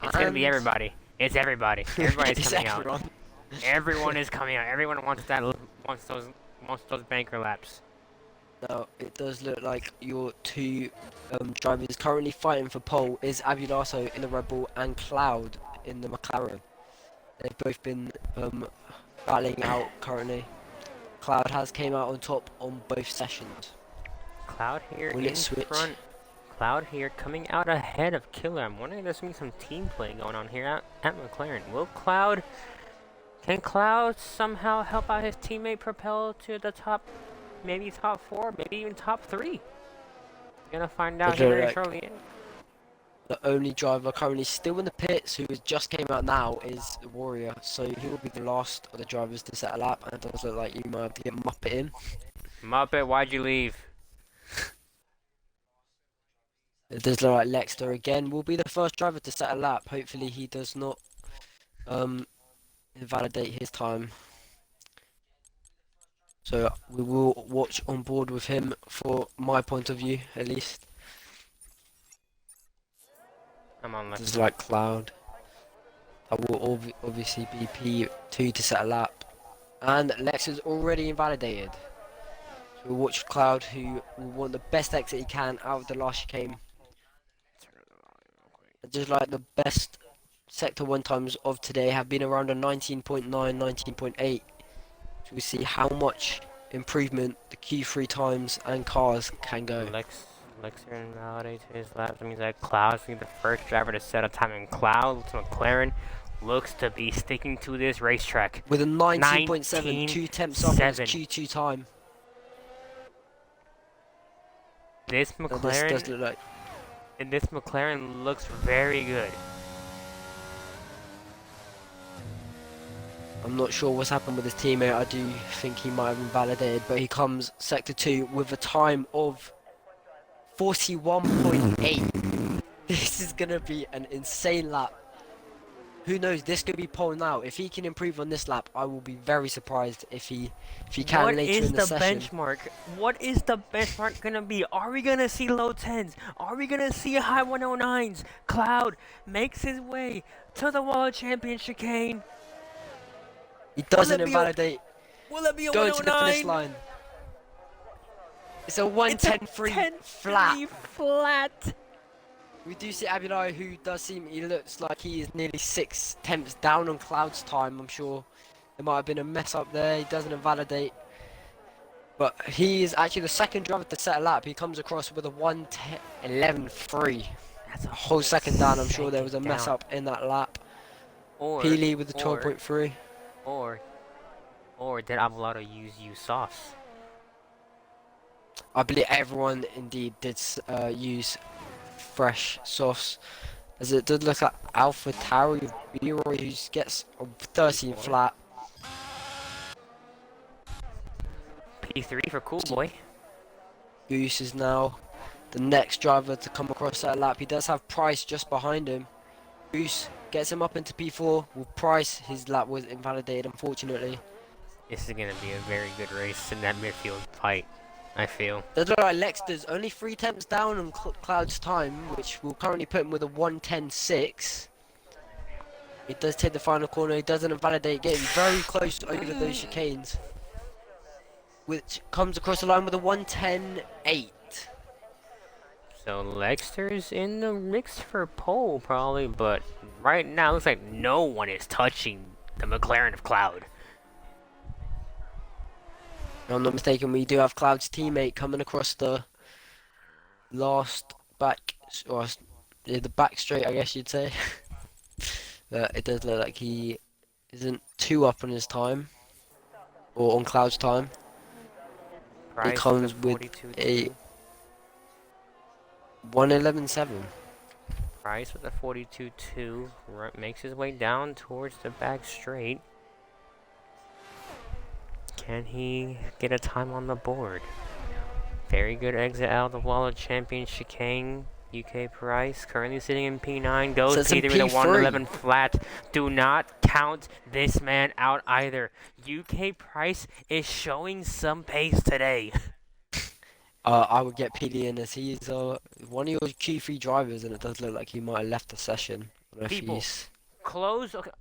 It's gonna be and everybody. It's everybody. Everybody's it's coming out. everyone. Everyone is coming out. Everyone wants that. Wants those banker laps. Now, it does look like your two drivers currently fighting for pole is Abulato in the Red Bull and Cloud in the McLaren. They've both been battling out currently. Cloud has came out on top on both sessions. Cloud here Will in it switch? front. Cloud here coming out ahead of Killer. I'm wondering if there's gonna be some team play going on here at McLaren. Can Cloud somehow help out his teammate propel to the top, maybe top 4, maybe even top 3? Gonna find out here very shortly. The only driver currently still in the pits who has just came out now is Warrior, so he will be the last of the drivers to set a lap, and it does look like you might have to get Muppet in. Muppet, why'd you leave? It does look like Lexter again will be the first driver to set a lap. Hopefully he does not invalidate his time. So we will watch on board with him for my point of view, at least. I'm on Just Lexter. like Cloud. That will obviously be P2 to set a lap. And Lex is already invalidated. So we'll watch Cloud, who will want the best exit he can out of the last chicane. Just like the best Sector 1 times of today have been around a 19.9, 19.8. So we'll see how much improvement the Q3 times and cars can go. Lexer invalidates his lap. That means that Cloud's gonna be the first driver to set a time, and Cloud to McLaren looks to be sticking to this racetrack. With a 19.7, 2 tenths up on his 19.7. Q2 time. This Now this does McLaren, look like. and this McLaren looks very good. I'm not sure what's happened with his teammate. I do think he might have been validated, but he comes Sector 2 with a time of 41.8. This is going to be an insane lap. Who knows, this could be pole now. If he can improve on this lap, I will be very surprised if he can What later is in the the session. benchmark? What is the benchmark gonna be? Are we gonna see low 10s? Are we gonna see high 109s? Cloud makes his way to the World Champion chicane. He doesn't invalidate. Will it be a Going to the finish 109? line. It's a It's a 110.3 flat. 10-3 flat. We do see Abulai, who does seem, he looks like he is nearly 6 tenths down on Cloud's time. I'm sure there might have been a mess up there. He doesn't invalidate. But he is actually the second driver to set a lap. He comes across with a 1:11.3. That's A whole second down. I'm sure there was a mess down. up in that lap. Or, Peely with the or, 12.3. or Or did Abelardo use sauce? I believe everyone indeed did use fresh sauce, as it did look like Alpha Tauri of B-Roy who gets a 13 P4. flat. P3 for Cool Boy. Goose is now the next driver to come across that lap. He does have Price just behind him. Goose gets him up into P4. With Price, his lap was invalidated, unfortunately. This is gonna be a very good race in that midfield fight, I feel. Does look like Lexter's only 3 tenths down on Cloud's time, which will currently put him with a 1:10.6. He does take the final corner. He doesn't invalidate, getting very close over those chicanes, which comes across the line with a 1:10.8. So Lexter's in the mix for pole probably, but right now it looks like no one is touching the McLaren of Cloud. If I'm not mistaken, we do have Cloud's teammate coming across the last back, or the back straight, I guess you'd say. But it does look like he isn't too up on his time, or on Cloud's time. He Price with a comes with a 42.2. 1:11.7. Price with a 42.2 makes his way down towards the back straight. Can he get a time on the board? Very good exit out of the wall of champion chicane. UK Price currently sitting in P9, goes Says in P3 with a P3. 111 flat. Do not count this man out either. UK Price is showing some pace today. I would get PD in, as he's one of your Q3 drivers, and it does look like he might have left the session. I don't know if People, he's close. Okay,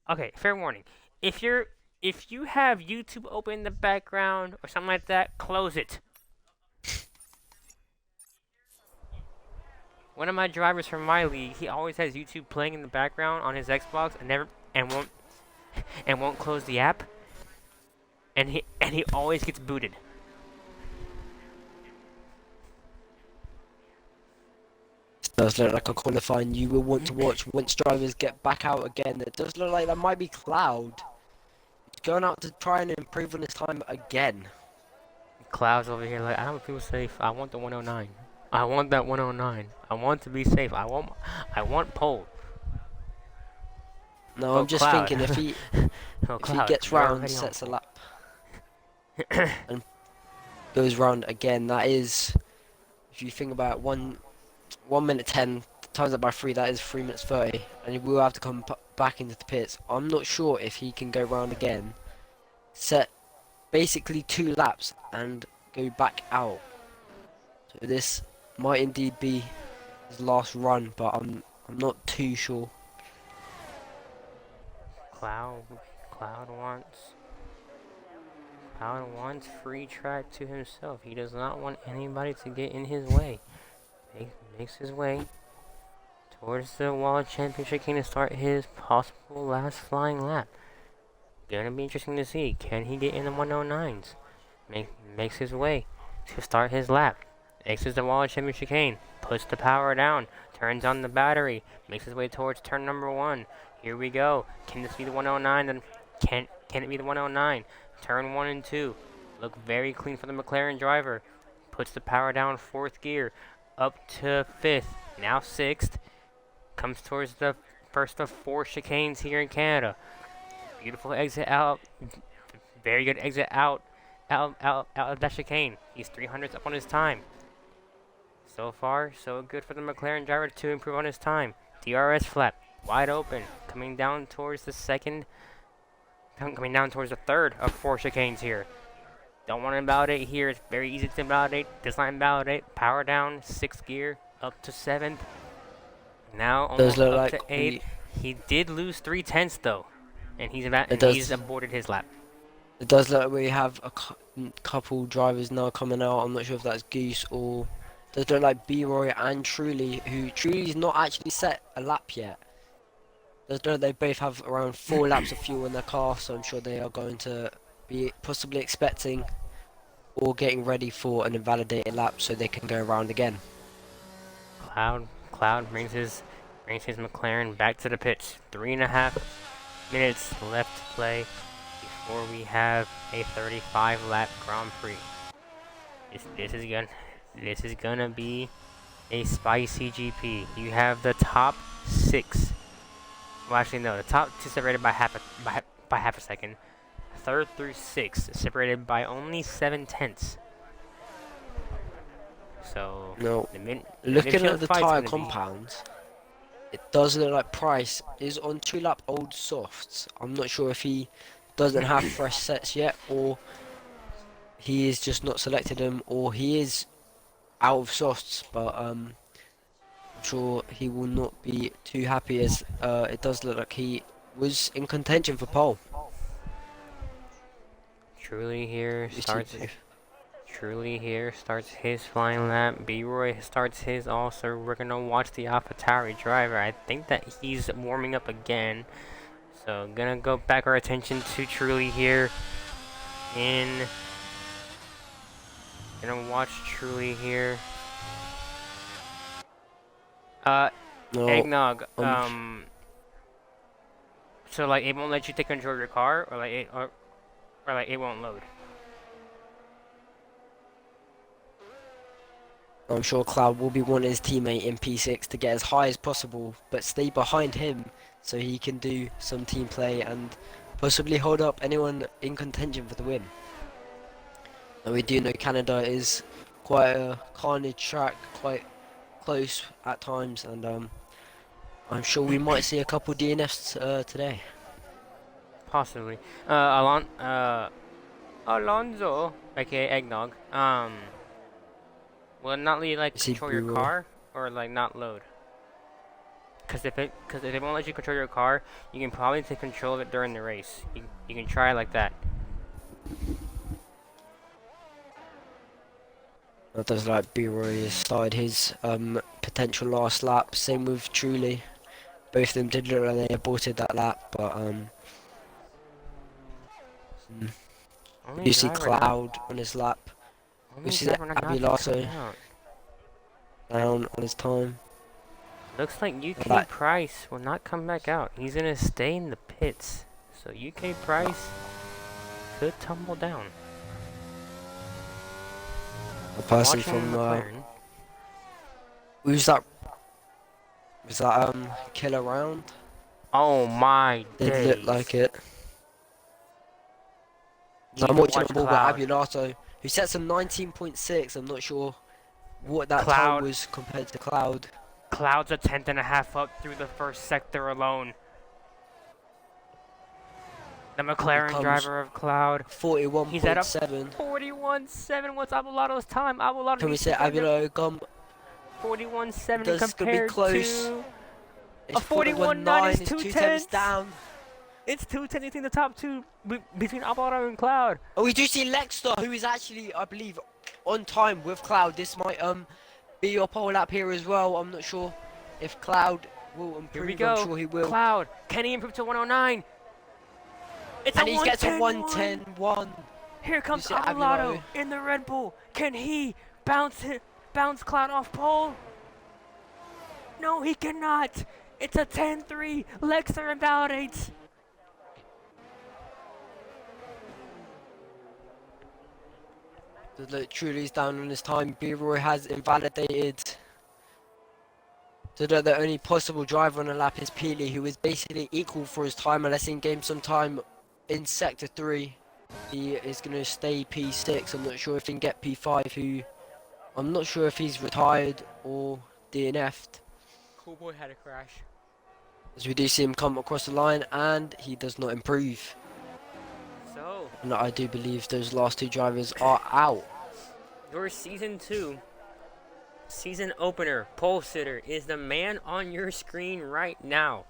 okay, fair warning. If you have YouTube open in the background or something like that, close it. One of my drivers from my league, he always has YouTube playing in the background on his Xbox and won't close the app. And he always gets booted. does look like a qualifying you will want to watch once drivers get back out again. It does look like that might be Cloud. He's going out to try and improve on his time again. Clouds over here like, I don't feel safe. I want the 109. I want that 109. I want to be safe. I want pole. No, Oh, I'm just Cloud. thinking if he Oh, if he Cloud, gets you're round, already on sets a pole. lap, and goes round again, that is, if you think about 1 minute 10 times that by 3, that is 3 minutes 30, and he will have to come back into the pits. I'm not sure if he can go round again, set basically 2 laps and go back out. So this might indeed be his last run, but I'm not too sure. Cloud, Cloud wants Cloud wants free track to himself. He does not want anybody to get in his way. Makes his way towards the wall of championship king to start his possible last flying lap. Gonna be interesting to see. Can he get in the 109s? Makes his way to start his lap. Exits the wall of championship chicane. Puts the power down. Turns on the battery. Makes his way towards turn number 1. Here we go. Can this be the 109? Then can it be the 109? Turn 1 and 2. Look very clean for the McLaren driver. Puts the power down 4th gear. Up to 5th. Now 6th. Comes towards the first of 4 chicanes here in Canada. Beautiful exit out. Very good exit out of that chicane. He's 300s up on his time. So far, so good for the McLaren driver to improve on his time. DRS flap, wide open, coming down towards the third of 4 chicanes here. Don't want to invalidate here. It's very easy to invalidate. Does not invalidate. Power down, 6th gear, up to 7th. Now almost Does look up to like 8th. He did lose 3/10 though, and he's aborted his lap. It does look like we have a couple drivers now coming out. I'm not sure if that's Goose or does look like B-Roy and Truly, who Truly's not actually set a lap yet. Does look like they both have around 4 laps of fuel in their car, so I'm sure they are going to be possibly expecting or getting ready for an invalidated lap so they can go around again. Cloud brings his McLaren back to the pits. 3.5 minutes left to play or we have a 35 lap Grand Prix. This is gonna be a spicy GP. You have the top six. Well, actually, no, the top two separated by half a second. Third through sixth separated by only 7 tenths. So No, the looking midfield at the fight's tyre gonna be compound, it does look like Price is on 2 lap old softs. I'm not sure if he doesn't have fresh sets yet, or he is just not selected them, or he is out of softs. But I'm sure he will not be too happy, as it does look like he was in contention for pole. Truly here You see starts. both. Truly here starts his flying lap. B-Roy starts his also. We're gonna watch the AlphaTauri driver. I think that he's warming up again. So gonna go back our attention to Truly here. In gonna watch Truly here. Uh, No, Eggnog. I'm So like it won't let you take control of your car, or like it won't load. I'm sure Cloud will be wanting his teammate in P6 to get as high as possible, but stay behind him so he can do some team play and possibly hold up anyone in contention for the win. And we do know Canada is quite a carnage track, quite close at times, and I'm sure we might see a couple DNFs today. Possibly. Alonso, aka Eggnog. Will it not let you like You see control your B-Roy. car or like not load? Cause if it won't let you control your car, you can probably take control of it during the race. You can try it like that. That does like B-Roy has started his potential last lap. Same with Truly. Both of them did look like they aborted that lap, but mm. Only You see driver not Cloud on his lap. You only see driver not to come Abilato out. down on his time. Looks like UK Like Price will not come back out. He's gonna stay in the pits. So UK Price could tumble down. a person Watching from McLaren. who's that? Was that Killer Round? Oh my Did look like days. it. So Need I'm to watching watch on board with Cloud. Abulato, who sets a 19.6. I'm not sure what that time Cloud. was compared to Cloud. Cloud's a tenth and a half up through the first sector alone. The He McLaren comes driver of Cloud. He's at a 41.7. 41.7. What's Abelardo's time? Abelardo Can we needs to say bring the Abulato come? 41.7 Does gonna be compared close. to It's a 41.9 41.9. is It's two 2 tenths tenths. down. It's 2 tenths between the top two between Abelardo and Cloud. Oh, we do see Lexter, who is actually, I believe, on time with Cloud. This might be your pole lap here as well. I'm not sure if Cloud will Here we improve. I'm go. sure he will. Cloud. Can he improve to 109? It's a And he gets a 110.1. 110.1. Here comes see Abelardo Abelardo. in the Red Bull. Can he bounce Cloud off pole? No, he cannot. It's a 10-3. Lexter invalidates. Look, Truly's down on his time. B-Roy has invalidated. So the only possible driver on the lap is Peely, who is basically equal for his time unless he can gain some time in Sector 3. He is going to stay P6. I'm not sure if he can get P5, who I'm not sure if he's retired or DNF'd. Cool boy had a crash. As we do see him come across the line and he does not improve. So, And I do believe those last two drivers are out. your season 2 season opener pole sitter is the man on your screen right now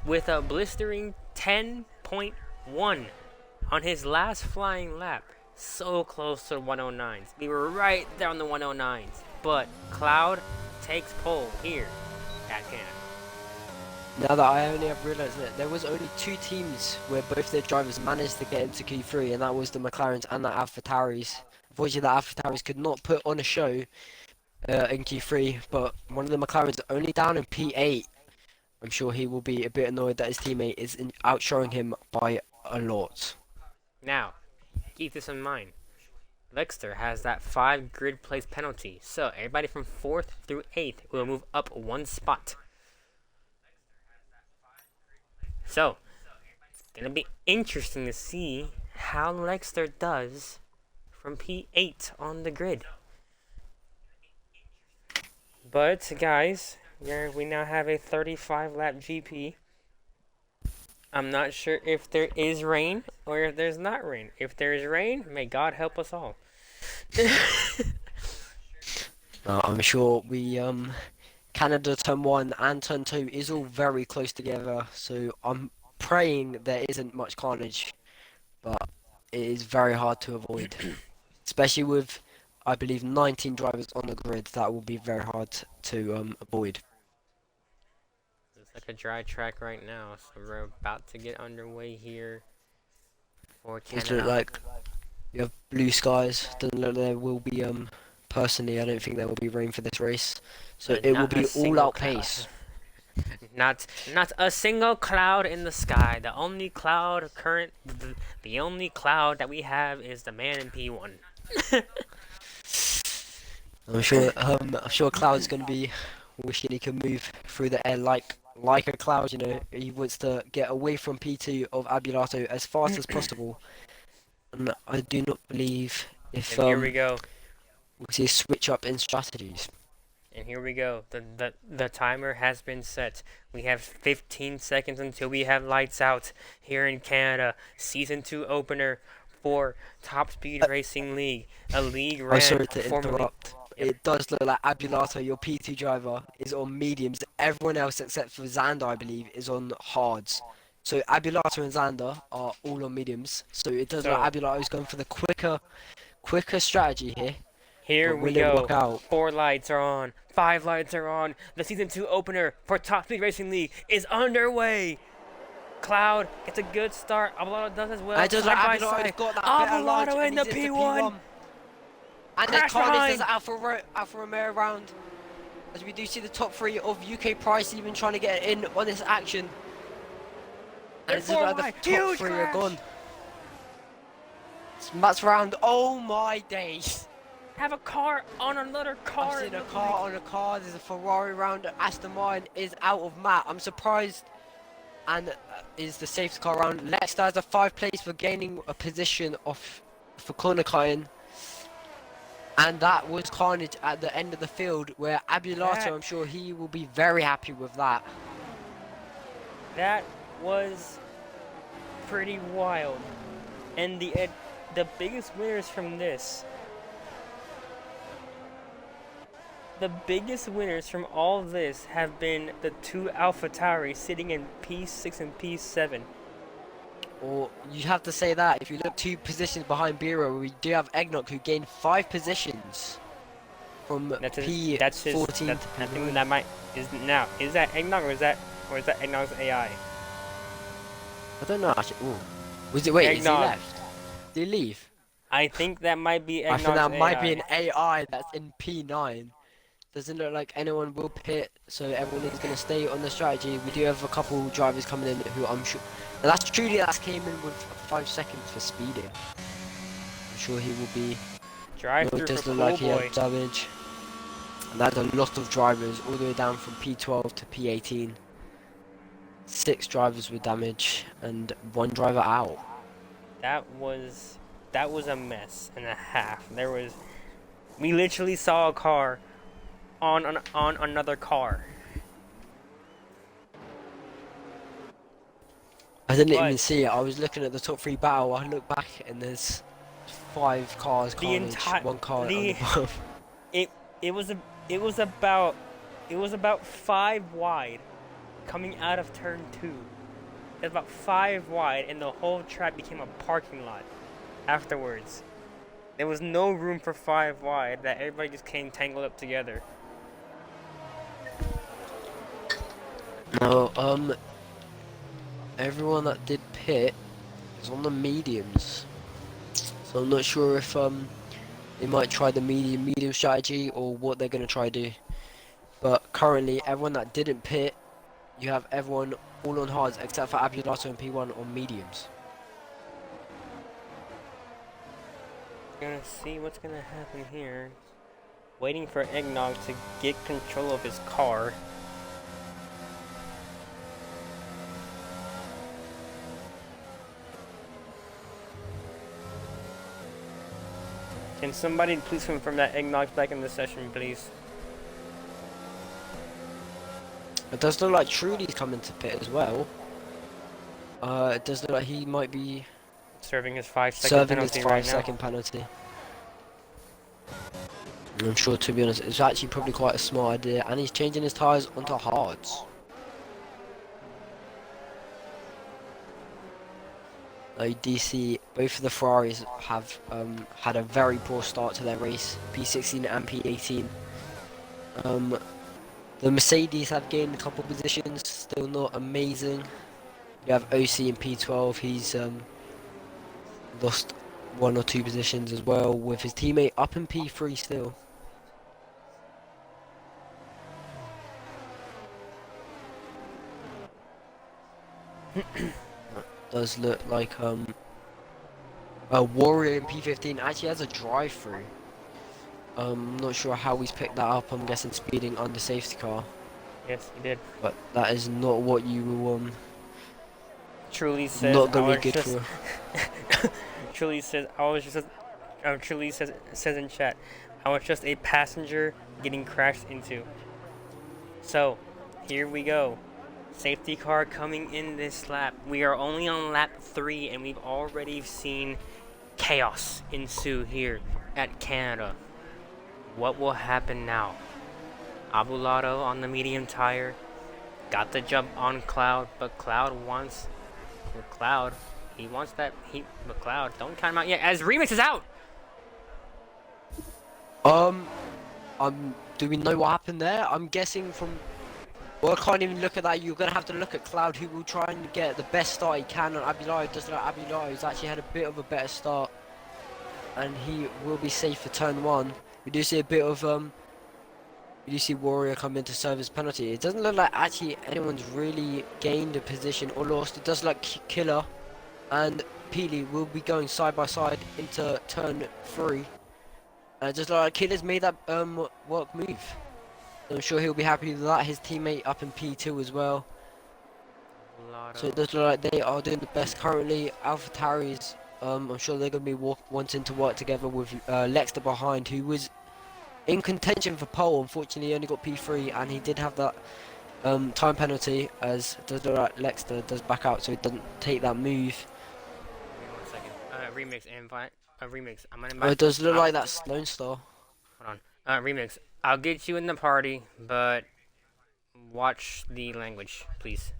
with a blistering 10.1 on his last flying lap. So close to the 109s. We were right there on the 109s. But Cloud takes pole here at Canada. Now that I only have realised that there was only two teams where both their drivers managed to get into Q3, and that was the McLarens and the AlphaTauris. Unfortunately, the AlphaTauris could not put on a show in Q3, but one of the McLarens only down in P8. I'm sure he will be a bit annoyed that his teammate is outshowing him by a lot. Now, keep this in mind. Lexter has that 5 grid place penalty, so everybody from 4th through 8th will move up 1 spot. So, it's going to be interesting to see how Lexter does from P8 on the grid. But, guys, we now have a 35 lap GP. I'm not sure if there is rain or if there's not rain. If there is rain, may God help us all. I'm sure Canada turn 1 and turn 2 is all very close together, so I'm praying there isn't much carnage, but it is very hard to avoid. Especially with, I believe, 19 drivers on the grid, that will be very hard to avoid. It's like a dry track right now, so we're about to get underway here for Does look Canada. like you have blue skies. Doesn't look like there will be personally, I don't think there will be rain for this race, so it will Not a be all single out cloud. pace. Not a single cloud in the sky. The only cloud that we have is the man in P1. I'm sure Cloud's gonna be wishing he could move through the air like a cloud. You know, he wants to get away from P2 of Abulato as fast as possible. And I do not believe if And here we go. we'll see a switch up in strategies. And here we go. The timer has been set. We have 15 seconds until we have lights out here in Canada. Season 2 opener for Top Speed Racing League. A league I'm ran sorry to formerly. interrupt. Yep. It does look like Abulato, your P2 driver, is on mediums. Everyone else except for Xander, I believe, is on hards. So Abulato and Xander are all on mediums. So it does look So like Abulato is going for the quicker strategy here. here But we will it work go. out? 4 lights are on. 5 lights are on. The Season 2 opener for Top Speed Racing League is underway. Cloud gets a good start. Abelardo does as well. And it does look Side by like Abelardo's side. got that better large Abelardo in and the he's into P1. P1. And there's Crash Carnage, there's behind. Alfa Romeo around. As we do see the top 3 of UK Price even trying to get in on this action. And They're it looks 4 like the wide. top Huge 3 are crash. gone. That's round. Oh my days. Have a car on another car. I've seen a car on a car. There's a Ferrari round. Aston Martin is out of Matt. I'm surprised. And is the safety car round. Leicester has a 5 place for gaining a position off for corner cutting. And that was carnage at the end of the field where Abulato, I'm sure he will be very happy with that. That was pretty wild. And the biggest winners from this. The biggest winners from all this have been the 2 AlphaTauri sitting in P6 and P7. Or you have to say that if you look 2 positions behind Bureau, we do have Eggnock who gained 5 positions from P14 to I think P9. that might is that Eggnog or is that Eggnog's AI? I don't know actually. Ooh. Was it? Wait, is he Eggnog. left? Did he leave? I think that might be I think Eggnog's that might be AI. an AI that's in P9. Doesn't look like anyone will pit, so everyone is going to stay on the strategy. We do have a couple drivers coming in who I'm sure. And that's Trudy that came in with 5 seconds for speeding. I'm sure he will be. Drive No, it through does for look Cool like he Boy. had damage. And that's a lot of drivers, all the way down from P12 to P18. 6 drivers with damage and 1 driver out. That was a mess and a half. We literally saw a car on another car. I didn't even But see it. I was looking at the top 3 battle. I look back and there's 5 cars the carnage, entire 1 car on the the above. it it was a it was about 5 wide coming out of turn 2. It was about 5 wide and the whole track became a parking lot afterwards. There was no room for 5 wide, that everybody just came tangled up together. No, everyone that did pit is on the mediums. So I'm not sure if they might try the medium strategy or what they're gonna try to do. But currently everyone that didn't pit, you have everyone all on hards except for Abulato and P1 on mediums. Gonna see what's gonna happen here. Waiting for Eggnog to get control of his car. Can somebody please confirm that Eggnog's back in the session, please? It does look like Trudy's coming to pit as well. It does look like he might be Serving his 5 second serving his penalty right now. 5 second penalty. I'm sure, to be honest, it's actually probably quite a smart idea, and he's changing his tyres onto hards. DC, both of the Ferraris have had a very poor start to their race, P16 and P18. The Mercedes have gained a couple positions, still not amazing. You have OC in P12, he's lost 1 or 2 positions as well, with his teammate up in P3 still. Does look like a Warrior in P15 actually has a drive-through. I'm not sure how he's picked that up. I'm guessing speeding under safety car. Yes, he did. But that is not what you will Truly says not I gonna was be good just. for. Truly says I was just. Truly says in chat, I was just a passenger getting crashed into. So, here we go. Safety car coming in this lap. We are only on lap 3 and we've already seen chaos ensue here at Canada. What will happen now? Abulato on the medium tire. Got the jump on Cloud, but Cloud wants... Cloud, he wants that... But Cloud, don't count him out yet, as Remix is out! Do we know what happened there? I'm guessing from... Well, I can't even look at that. You're going to have to look at Cloud, who will try and get the best start he can on Abulato. Just like Abulato, who's actually had a bit of a better start. And he will be safe for turn 1. We do see a bit of... You see Warrior come in to serve his penalty. It doesn't look like actually anyone's really gained a position or lost. It does look Killer and Peely will be going side by side into turn 3. And it just like Killer's made that work move. I'm sure he'll be happy with that. His teammate up in P2 as well. So it does look like they are doing the best currently. AlphaTauri's, I'm sure they're going to be wanting to work together with Lexter behind, who was in contention for pole. Unfortunately, he only got P3, and he did have that time penalty, as does look like Lexter does back out, so he doesn't take that move. Give me 1 second. Remix invite. Remix. I'm gonna Oh, invite. it does look like that's Lone Star. Hold on. Remix. I'll get you in the party, but watch the language, please.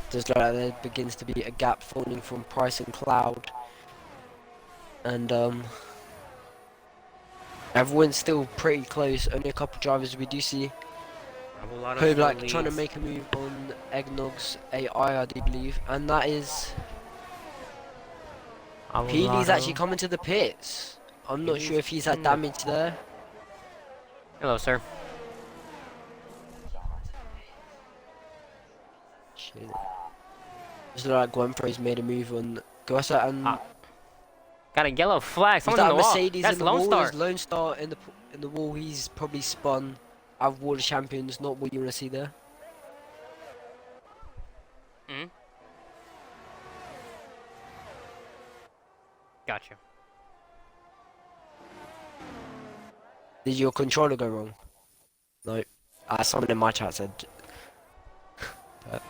Does look like there begins to be a gap forming from Price and Cloud, and everyone's still pretty close. Only a couple drivers we do see. Like trying to make a move on Eggnog's AI, I do believe, and that is Peely's actually coming to the pits. I'm not sure if he's had damage there. Hello, sir. Shit. Just like Gwenfrey's made a move on Gossa and got a yellow flag. is Someone's in that the wall. Mercedes That's in the Lone wall? Star. Is Lone Star in the wall? He's probably spun out of World Champions. Not what you want to see there. Hmm. Gotcha. Did your controller go wrong? No. Someone in my chat said. But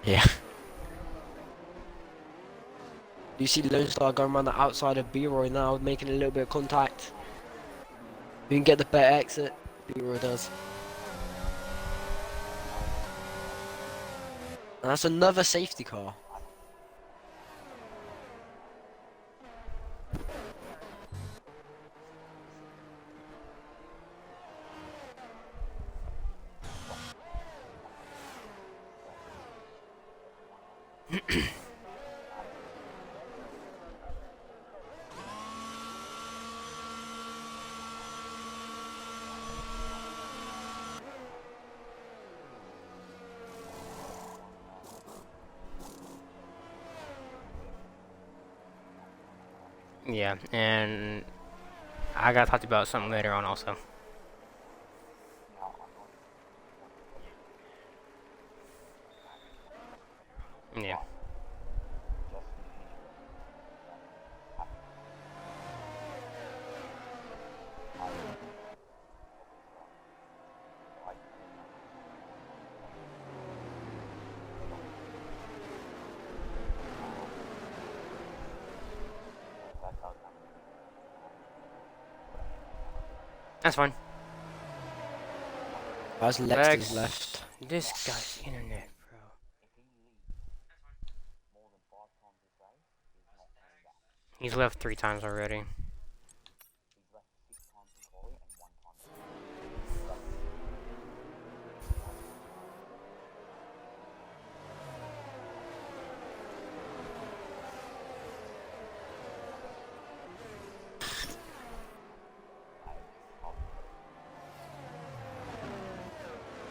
yeah. You see Lone Star going around the outside of B-Roy now, making a little bit of contact. You can get the better exit. B-Roy does. And that's another safety car. Yeah, and I gotta talk to you about something later on also. Yeah. That's fine. As Lexter's Lex, left. this guy's internet, bro. He's left 3 times already.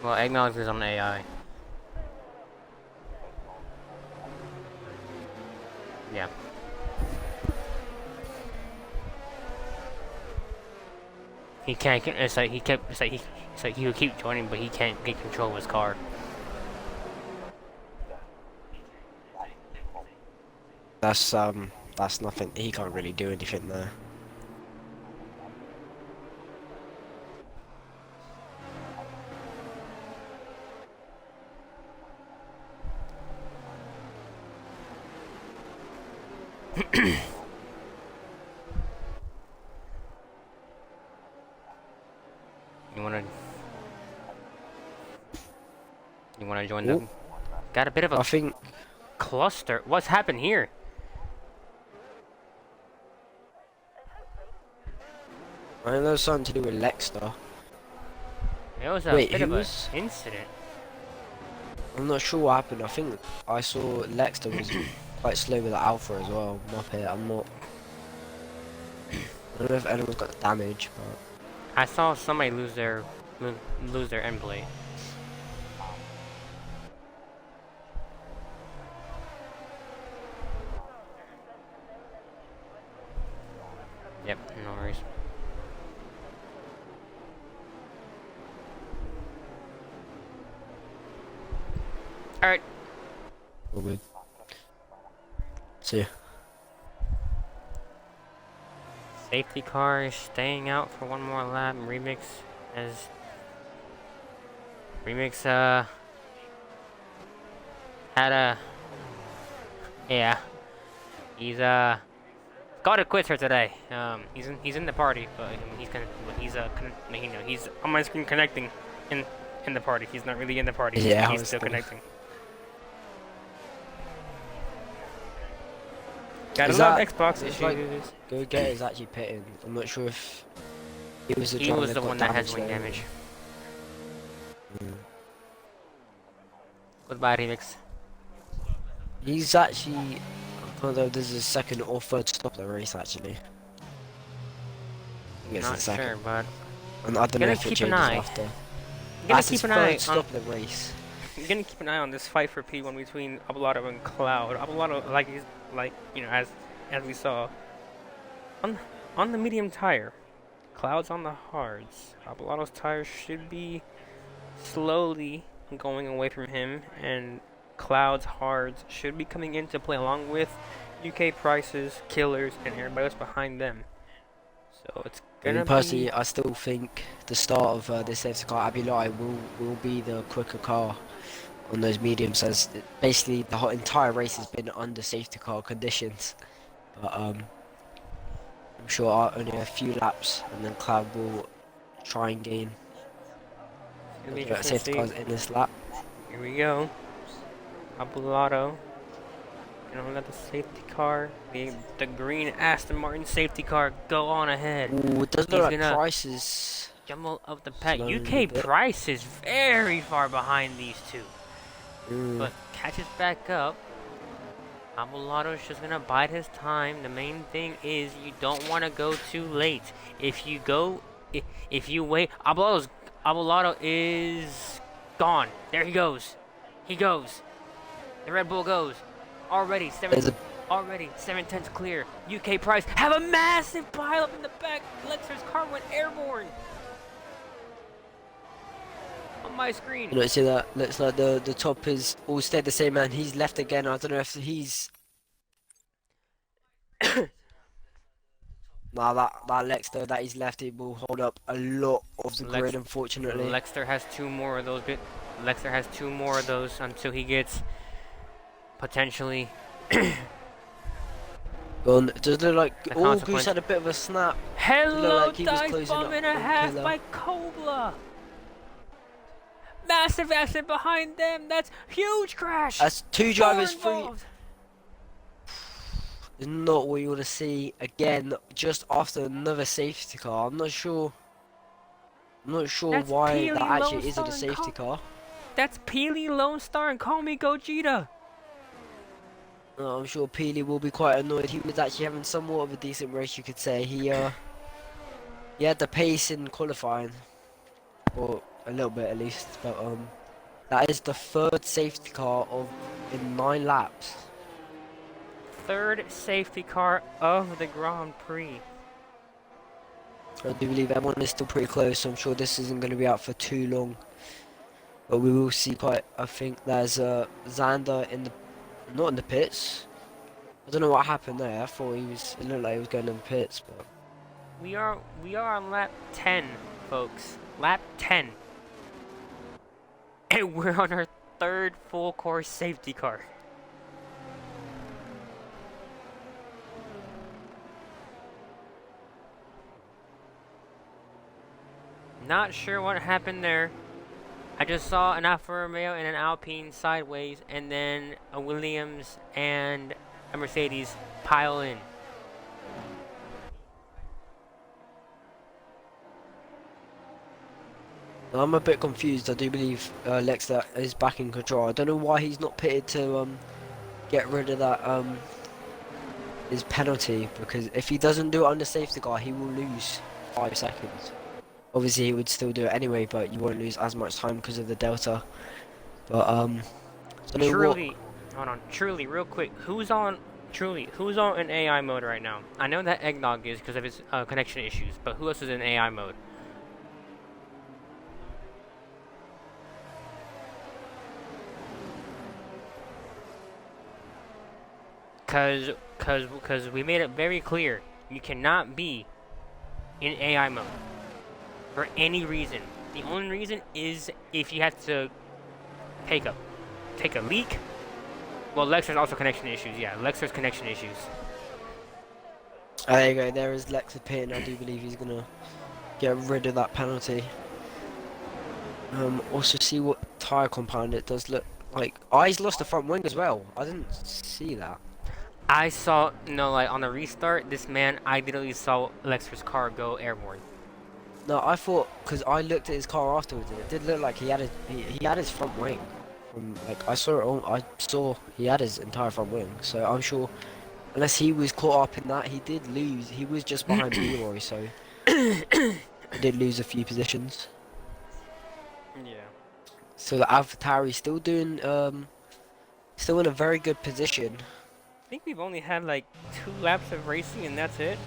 Well, Eggnog is on AI. Yeah. He can't. It's like he kept. It's like he. It's like he would keep joining, but he can't get control of his car. That's nothing. He can't really do anything there. You wanna? You wanna join Ooh, them? Got a bit of I a think cluster. What's happened here? I think there's something to do with Lexter. It was a Wait, bit of who an was? incident. I'm not sure what happened. I think I saw Lexter was quite slow with the Alpha as well. Muppet. I'm not. I don't know if anyone's got damage, but I saw somebody lose their end plate. Yep, no worries. All right. all good. See ya. Safety car is staying out for one more lap. As Remix had a yeah. He's got it quits for today. He's in the party, but he's on my screen connecting in the party. He's not really in the party. Yeah, I He's was still still. connecting. Gotta Is love that? Xbox Looks like issues. Go Get is actually pitting. I'm not sure if he was the He driver was that the got one that has damaged wing there. damage. Mm. Goodbye, Remix. He's actually. I don't know if this is his second or third stop of the race actually. I think it's Not the second. sure, but And I don't know gonna if it keep an changes eye. after. Gonna That's his keep an eye third on. stop of the race. I'm gonna keep an eye on this fight for P1 between Abelardo and Cloud. Abelardo, like as we saw on the medium tire. Cloud's on the hards. Abelardo's tires should be slowly going away from him, and Cloud's hards should be coming into play along with UK Prices, Killers, and everybody else behind them. So it's I gonna mean, be. personally, I still think the start of this safety car, Abilai, will be the quicker car on those mediums, as basically the whole entire race has been under safety car conditions. But I'm sure only a few laps, and then Cloud will try and gain It's gonna be interesting to safety see. cars in this lap. Here we go. Abelardo. Gonna let the safety car, the green Aston Martin safety car, go on ahead. Ooh, it does He's look like gonna Price is jumble up the pack. slowing a UK bit. Price is very far behind these two, Mm. but catches back up. Abolado's just gonna bide his time. The main thing is you don't want to go too late. If you go, if you wait, Abolado is gone. There he goes. He goes. The Red Bull goes. Already There's 7. a Already, 7/10 clear. UK Price have a massive pileup in the back. Lexer's car went airborne. On my screen. You know, see that looks like the top is all stayed the same, and he's left again. I don't know if he's nah, that Lexter that he's left, it will hold up a lot of the Lex grid, unfortunately. Lexter has two more of those. Lexter has two more of those until he gets potentially Gone. Does look like the oh, Goose consequence. had a bit of a snap. Hello, Like he was dive closing bomb up and a on half Killer. by Kobla. Massive accident behind them. That's huge crash. That's two drivers free. Involved. Is not what you want to see again. Just after another safety car. I'm not sure. I'm not sure That's why that Peely, Lone actually isn't Star, a and safety car. That's Peely, Lone Star, and Call Me Gogeta. I'm sure Peely will be quite annoyed. He was actually having somewhat of a decent race, you could say. He had the pace in qualifying, or a little bit at least. But that is the third safety car in 9 laps. Third safety car of the Grand Prix. I do believe everyone is still pretty close. So I'm sure this isn't going to be out for too long. But we will see quite. I think there's Xander not in the pits. I don't know what happened there. I thought it looked like he was going in the pits, but We are on lap 10, folks. Lap 10. And we're on our third full course safety car. Not sure what happened there. I just saw an Alfa Romeo and an Alpine sideways, and then a Williams and a Mercedes pile in. I'm a bit confused. I do believe Lexter is back in control. I don't know why he's not pitted to get rid of that his penalty, because if he doesn't do it on the safety car, he will lose 5 seconds. Obviously, he would still do it anyway, but you won't lose as much time because of the delta. But so Truly, hold on. Truly, real quick, who's on in AI mode right now? I know that Eggnog is because of his connection issues, but who else is in AI mode? Cause we made it very clear you cannot be in AI mode for any reason. The only reason is if you have to take a leak. Well, Lexer's also connection issues. Yeah, Lexer's connection issues. there you go. There is Lexter pitting. I do believe he's gonna get rid of that penalty. Also see what tyre compound it does look like. Oh, he's lost the front wing as well. I didn't see that. I saw like on the restart, this man I literally saw Lexer's car go airborne. No, I thought, because I looked at his car afterwards, and it did look like he had his front wing. From like I saw he had his entire front wing. So I'm sure, unless he was caught up in that, he did lose. He was just behind Leroy, so he did lose a few positions. Yeah. So the AlphaTauri still doing still in a very good position. I think we've only had like 2 laps of racing and that's it.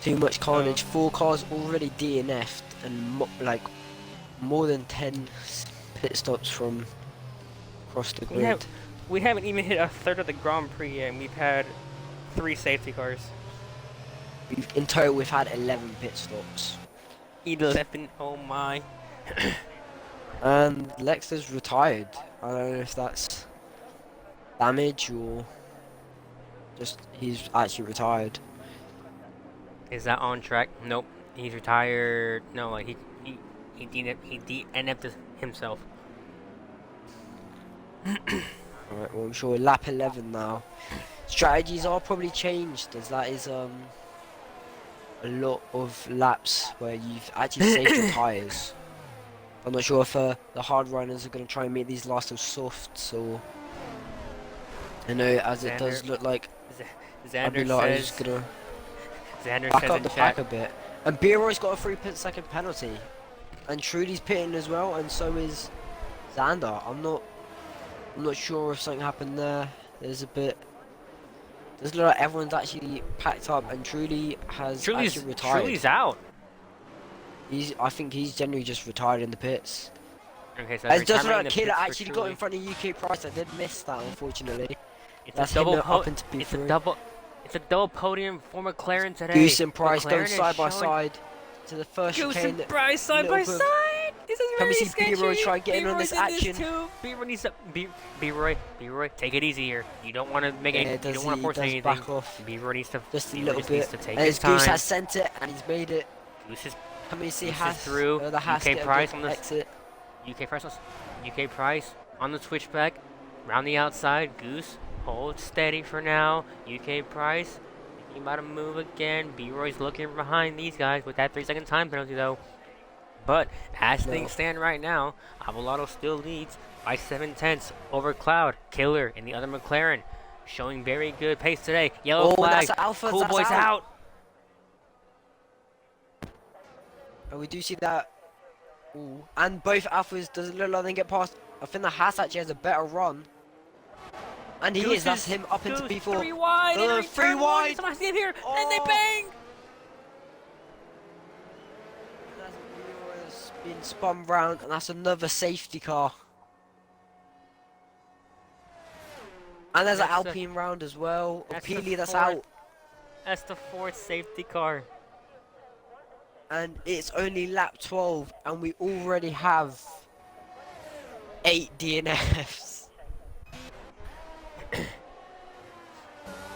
Too much carnage. 4 cars already DNF'd, and like more than 10 pit stops from across the grid. We haven't even hit a third of the Grand Prix yet, and we've had 3 safety cars. In total, we've had 11 pit stops. 11, oh my. And Lexter's retired. I don't know if that's damage or just he's actually retired. Is that on track? Nope. He's retired. No, like he DNF'd himself. Alright, well I'm sure lap 11 now. Strategies are probably changed, as that is a lot of laps where you've actually saved your tyres. I'm not sure if the hard runners are going to try and make these last of softs, or I know as it does look like Xander Abdullah is says. going to Xander back says up in the chat. pack a bit. And Beroy's got a 3-second penalty. And Trudy's pitting as well, and so is Xander. I'm not I'm not sure if something happened there. There's a bit. There's a lot. Everyone's actually packed up, and Truly has actually retired. Truly's out. I think he's generally just retired in the pits. Okay, so As does retirement in like the Killer pits for actually got in Truly. front of UK Price. I did miss that, unfortunately. It's a That's him double up into It's a P3. double. It's a double podium for McLaren today. Goose and Price going McLaren is side by showing side to the first Goose chicane. and Bryce A side little by bit of. side. This is Can we very see B-Roy sketchy. try and get in on B-Roy's this in this action? too. B-Roy needs to B-Roy, take it easy here. You don't want to make Yeah, any. You don't want to force anything. back off B-Roy needs to. just a B-Roy little just needs bit. to take And his his Goose time. has sent it, and he's made it. Goose is Can we see Goose is Haas? through. The Haas UK get a Price good on this. exit. UK Price on the switchback, round the outside. Goose hold steady for now. UK Price thinking about to move again. B-Roy's looking behind these guys with that 3-second time penalty though. But as No. things stand right now, Avalado still leads by 7/10 over Cloud. Killer in the other McLaren showing very good pace today. Yellow flag. That's Alpha. Cool That's boys out. And we do see that. Ooh. And both Alphas doesn't look like they get past. I think the Haas actually has a better run. And he is. That's him up into P4. 3 wide. Three wide. Someone's in here, and they Oh. bang. That's Leroy's been spun round, and that's another safety car. And there's an That's the- Alpine round as well. that's the Ophelia that's fourth. out. That's the 4th safety car. And it's only lap 12, and we already have 8 DNFs.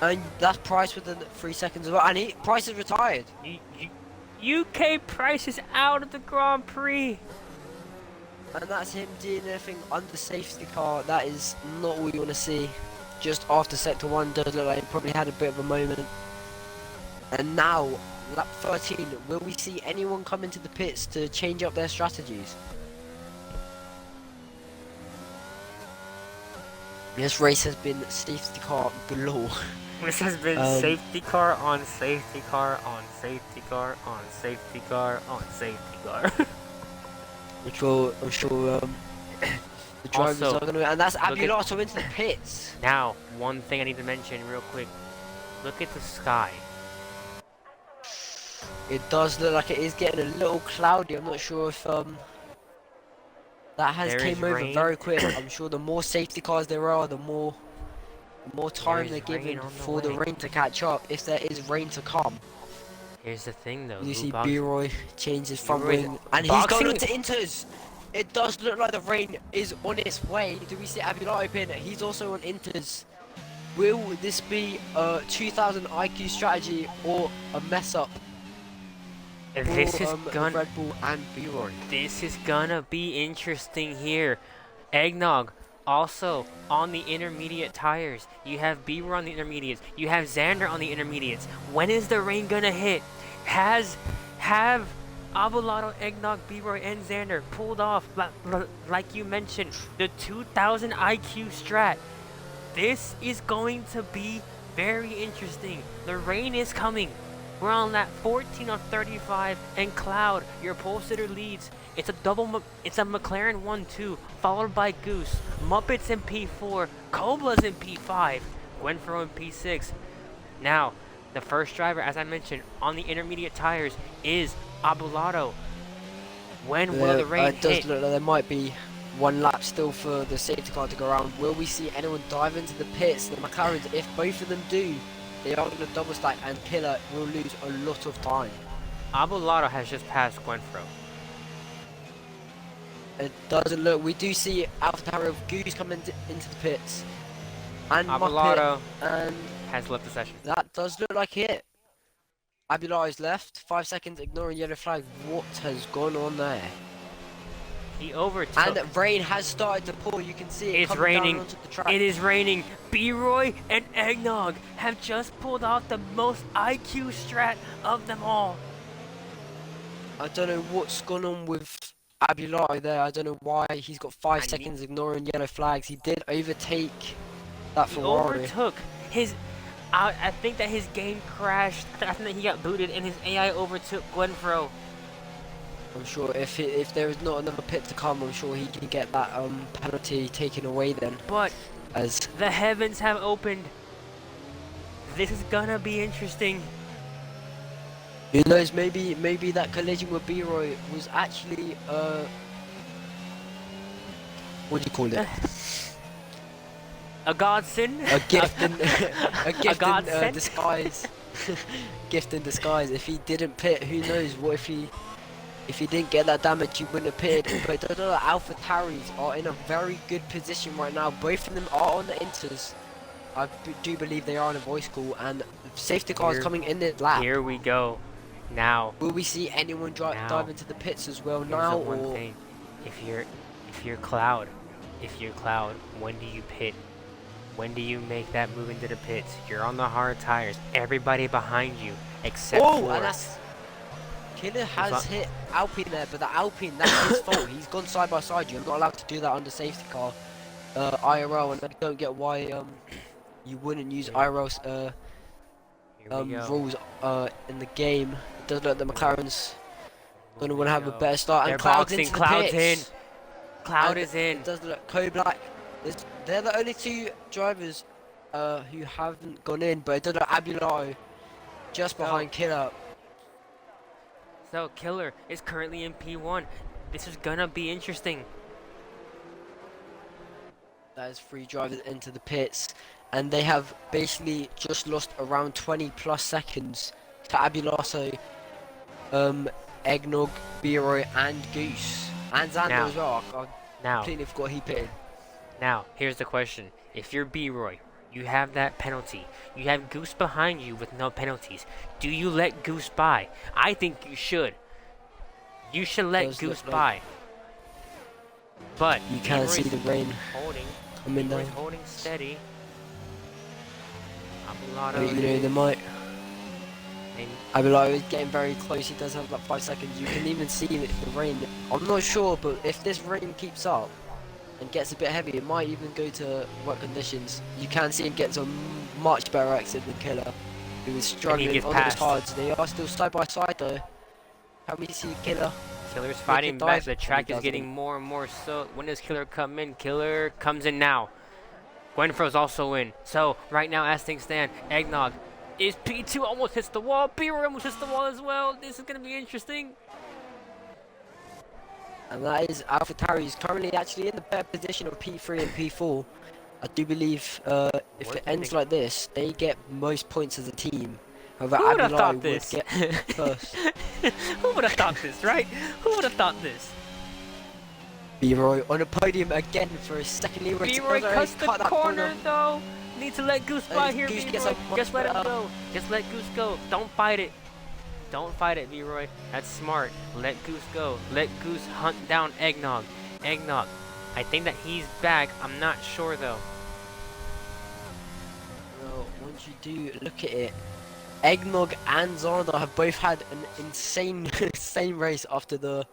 And that's Price within 3 seconds as well. And Price is retired. UK Price is out of the Grand Prix. And that's him DNFing under safety car. That is not what you want to see. Just after sector 1 does look like he probably had a bit of a moment. And now, lap 13, will we see anyone come into the pits to change up their strategies? This race has been safety car galore. This has been safety car on safety car on safety car on safety car on safety car. Which will, I'm sure, the drivers Also, are going to... And that's look at- Abilato into the pits. Now, one thing I need to mention real quick. Look at the sky. It does look like it is getting a little cloudy. I'm not sure if that has There came is over rain. very quick. I'm sure the more safety cars there are, the more time There they're is rain given on the for the way. rain to catch up. If there is rain to come, Here's the thing though. you see Lubox- B-Roy change his front B-Roy's wing, and he's going boxing- on to Inters. It does look like the rain is on its way. Do we see Abilato pin? He's also on Inters. Will this be a 2000 IQ strategy or a mess up? This is gonna Red Bull and B-Roy. This is gonna be interesting here. Eggnog also on the intermediate tires. You have Bieber on the intermediates. You have Xander on the intermediates. When is the rain gonna hit? Have Abelardo, Eggnog, Bieber, and Xander pulled off, like you mentioned, the 2000 IQ strat? This is going to be very interesting. The rain is coming. We're on lap 14 on 35, and Cloud, your pole sitter, leads. It's a McLaren 1-2, followed by Goose, Muppets in P4, Coblas in P5, Gwenfro in P6. Now, the first driver, as I mentioned, on the intermediate tires is Abelardo. When will the rain it does hit? look like there might be one lap still for the safety car to go around. Will we see anyone dive into the pits? The McLarens, if both of them do, they are going to double stack, and Killer will lose a lot of time. Abelardo has just passed Gwenfro. It doesn't look. We do see AlphaTauri of Goose coming into the pits, and Abelardo Muppet, and has left the session. that does look like it. Abilar is left. 5 seconds, ignoring yellow flag. What has gone on there? He overtook. And rain has started to pour. You can see it It's coming raining. down onto the track. It is raining. B-Roy and Eggnog have just pulled off the most IQ strat of them all. I don't know what's gone on with Abilar there. I don't know why he's got 5 seconds ignoring yellow flags. He did overtake that He Ferrari. overtook his. I think that his game crashed. I think that he got booted and his AI overtook Gwenfro. I'm sure if there is not another pit to come, I'm sure he can get that penalty taken away then. But As the heavens have opened. This is gonna be interesting. who knows, maybe that collision with B-Roy was actually what do you call it? A godsend. A gift in a A gift in godsend. disguise. Gift in disguise. If he didn't pit, who knows? What if he didn't get that damage, he wouldn't have pitted. But the Alpha Taris are in a very good position right now. Both of them are on the inters. I do believe they are on a voice call, and safety cars Here, coming in their lap. here we go. Now, Will we see anyone dive now. into the pits as well Here's the now, one or thing. If you're Cloud, when do you pit? When do you make that move into the pits? You're on the hard tires. Everybody behind you, except oh, for and that's Killer has what? hit Alpine there, but the Alpine, that's his fault. He's gone side by side. You're not allowed to do that under safety car, IRL, and I don't get why you wouldn't use Here, IRL's here we go. rules in the game. It does look like the Here, McLarens here gonna we want to have a go. better start, They're and Cloud's boxing. into the Cloud's in. pits. Cloud And is in. it does look Co-Black. They're the only two drivers who haven't gone in, but it does look Abulato just So, behind Killer. so Killer is currently in P1. This is gonna be interesting. That is three drivers into the pits, and they have basically just lost around 20 plus seconds to Abulato, Eggnog, B-Roy, and Goose, and Xander Now, as well. I now, completely forgot he pitted. now. Here's the question: if you're B-Roy, you have that penalty. You have Goose behind you with no penalties. Do you let Goose by? I think you should. You should let Does Goose look like by. But you can see the rain holding. coming B-Roy's down. holding steady. But you know, they might. Abulato is getting very close. He does have like 5 seconds. You can even see the rain. I'm not sure, but if this rain keeps up and gets a bit heavy, it might even go to wet conditions. You can see him get to a much better exit than Killer, who is struggling gets on those past. hards. They are still side by side though. Can we see Killer? Killer's fighting dive, back. The and he track is doesn't. getting more and more so. When does Killer come in? Killer comes in now. Gwenfro's also in. So, right now, as things stand, Eggnog is P2, almost hits the wall. B-Roy almost hits the wall as well. This is going to be interesting. And that is AlphaTauri. He's currently actually in the better position of P3 and P4. I do believe if it ends like this, they get most points as a team. However, Who would have Abulato thought would this? get first. Who would have thought this, right? Who would have thought this? B-Roy on a podium again for his second year. B-Roy cuts the corner, though. Need to let Goose by here, Goose gets B-Roy. up Just let him much go. Just let Goose go. Don't fight it. Don't fight it, B-Roy. That's smart. Let Goose go. Let Goose hunt down Eggnog. Eggnog. I think that he's back. I'm not sure, though. Well, once you do look at it, Eggnog and Xander have both had an insane, insane race after the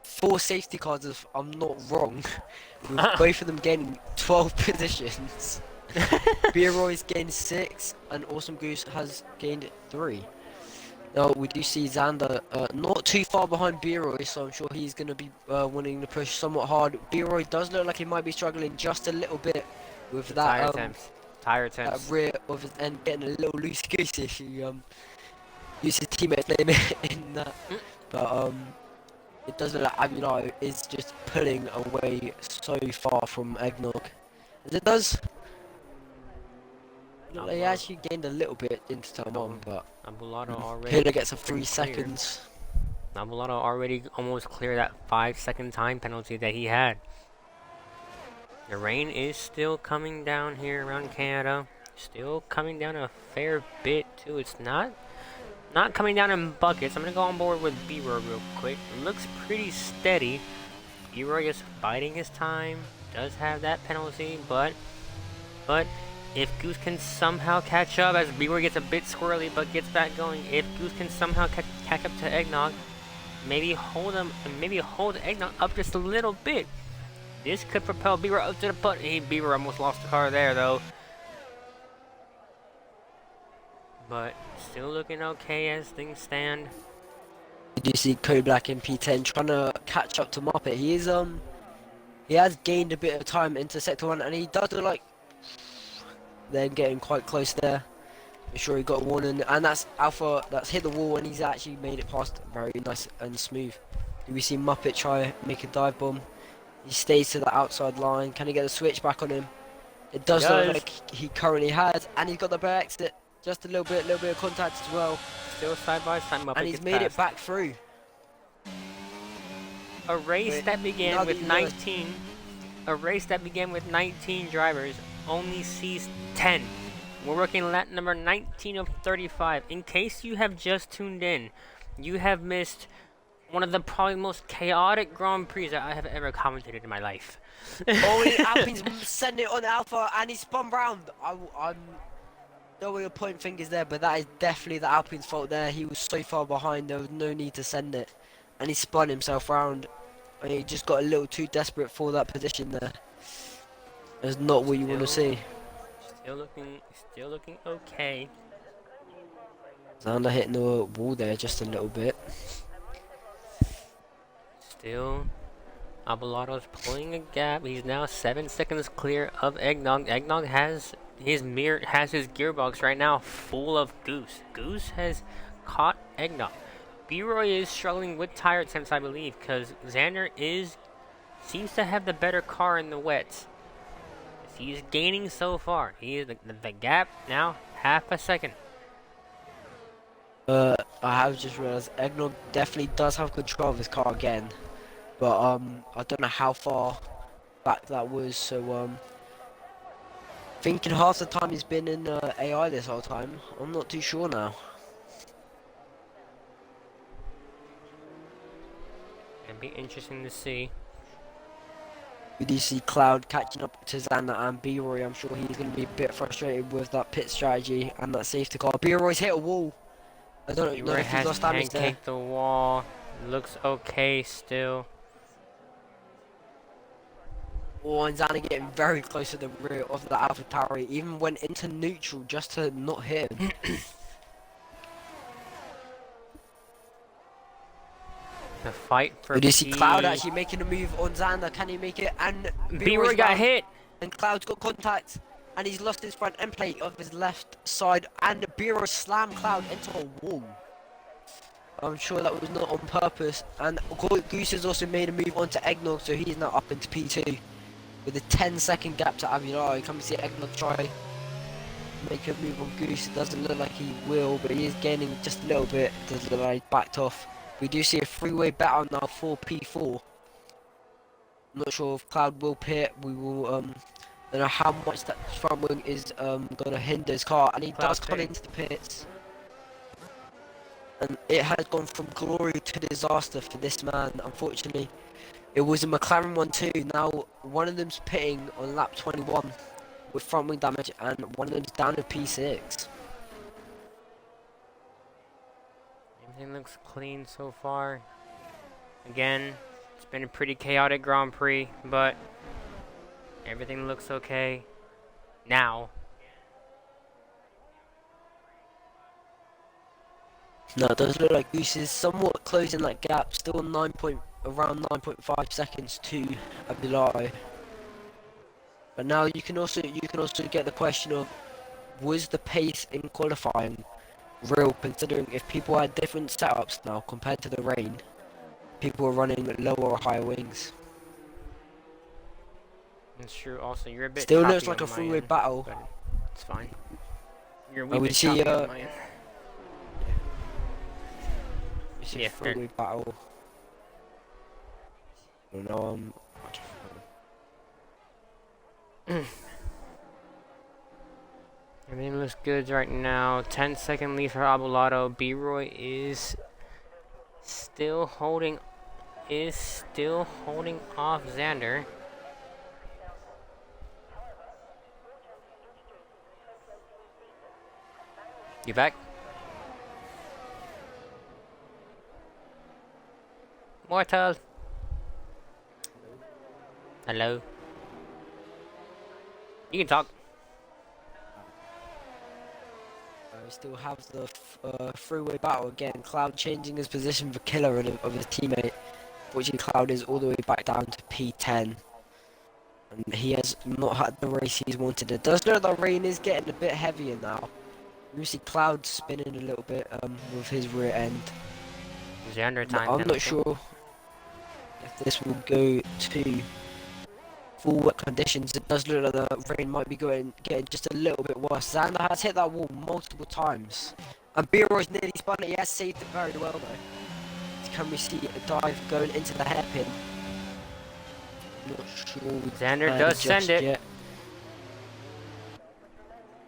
4 safety cars, if I'm not wrong, with both of them gaining 12 positions. B-Roy's gained 6, and Awesome Goose has gained 3. Now, we do see Xander not too far behind B-Roy, so I'm sure he's going to be wanting to push somewhat hard. B-Roy does look like he might be struggling just a little bit with that Tire attempts. rear of his end getting a little loose goose if you use his teammate's name in that. But it does look like Abulato is just pulling away so far from Eggnog. As it does. Look like he actually gained a little bit into turn 1, but Abulato already. Killer gets a 3 clear. seconds. Abulato already almost cleared that 5-second time penalty that he had. The rain is still coming down here around Canada. Still coming down a fair bit too. It's not coming down in buckets. I'm gonna go on board with B-Roy real quick. It looks pretty steady. B-Roy is biding his time. Does have that penalty, but if Goose can somehow catch up, as B-Roy gets a bit squirrely but gets back going, if Goose can somehow catch up to Eggnog, maybe hold him and maybe hold Eggnog up just a little bit. This could propel B-Roy up to the putt. B-Roy almost lost the car there though. But still looking okay as things stand. You see Code Black in P10 trying to catch up to Muppet. He has gained a bit of time into sector one, and he does look like they're getting quite close there. I'm sure he got a warning, and that's Alpha that's hit the wall, and he's actually made it past very nice and smooth. Do we see Muppet try make a dive bomb? He stays to the outside line. Can he get the switch back on him? It He does look does. like he currently has, and he's got the back exit. Just a little bit of contact as well, Still side by side, and Muppet he's gets made it past. back through. A race But that began now that with you know, 19. A race that began with 19 drivers only sees 10. We're working lap number 19 of 35. In case you have just tuned in, you have missed one of the probably most chaotic Grand Prix that I have ever commentated in my life. oh, and Alpine's sending it on Alpha, and he spun round. I'm no way to point fingers there, but that is definitely the Alpine's fault there. He was so far behind, there was no need to send it, and he spun himself round. And he just got a little too desperate for that position there. That's not what you want to Still, see. still looking okay. Xander hitting the wall there just a little bit. Still, Abelardo's pulling a gap. He's now 7 seconds clear of Eggnog. Eggnog has his gearbox right now full of Goose. Goose has caught Eggnog. B-Roy is struggling with tire attempts, I believe, because Xander seems to have the better car in the wets. He's gaining so far. He is the gap now half a second. I have just realised Eggnog definitely does have control of his car again, but I don't know how far back that was. So thinking half the time he's been in AI this whole time. I'm not too sure now. It'd be interesting to see. We do see Cloud catching up to Xander and B-Roy. I'm sure he's going to be a bit frustrated with that pit strategy and that safety car. B-Roy's hit a wall. I don't know B-Roy if he's has lost damage there. pancaked the wall. Looks okay still. Oh, and Xander getting very close to the rear of the AlphaTauri. Even went into neutral just to not hit him. The fight for We do see P. Cloud actually making a move on Xander. Can he make it? And B-Roy got hit. And Cloud's got contact. And he's lost his front end plate of his left side. And B-Roy slammed Cloud into a wall. I'm sure that was not on purpose. And Goose has also made a move onto Eggnog, so he's now up into P2. With a 10-second gap to Avilar. Come see Eggnog try make a move on Goose. It doesn't look like he will, but he is gaining just a little bit. It doesn't look like he backed off. We do see a three-way battle now for P4. I'm not sure if Cloud will pit. We will don't know how much that front wing is gonna hinder his car, and he does come into the pits. And it has gone from glory to disaster for this man, unfortunately. It was a McLaren one too. Now one of them's pitting on lap 21 with front wing damage, and one of them's down to P6. Everything looks clean so far. Again, it's been a pretty chaotic Grand Prix, but everything looks okay now. No, it does look like Goose is somewhat closing that gap, still around 9.5 seconds to Abdullahi. But now you can also get the question of, was the pace in qualifying real, considering if people had different setups now compared to the rain, people are running lower or higher wings. It's true. Also, you're a bit Still choppy looks like on a my three-way end, battle. but it's fine. You're a I wee would bit see, choppy on my end. It's a Yeah, three-way battle. I don't know, Everything looks good right now. 10-second lead for Abulato. B-Roy is still holding off Xander. You back? Mortal. Hello. You can talk. we still have the freeway battle again. Cloud changing his position for killer of his teammate. Fortunately, Cloud is all the way back down to P10. And he has not had the race he's wanted. It does look like rain is getting a bit heavier now. You see Cloud spinning a little bit with his rear end. Xander time I'm not penalty. sure if this will go to full wet conditions. It does look like the rain might be getting just a little bit worse. Xander has hit that wall multiple times. And Biro's nearly spun it. He has saved it very well though. Can we see a dive going into the hairpin? Not sure we Xander can does just send it. yet.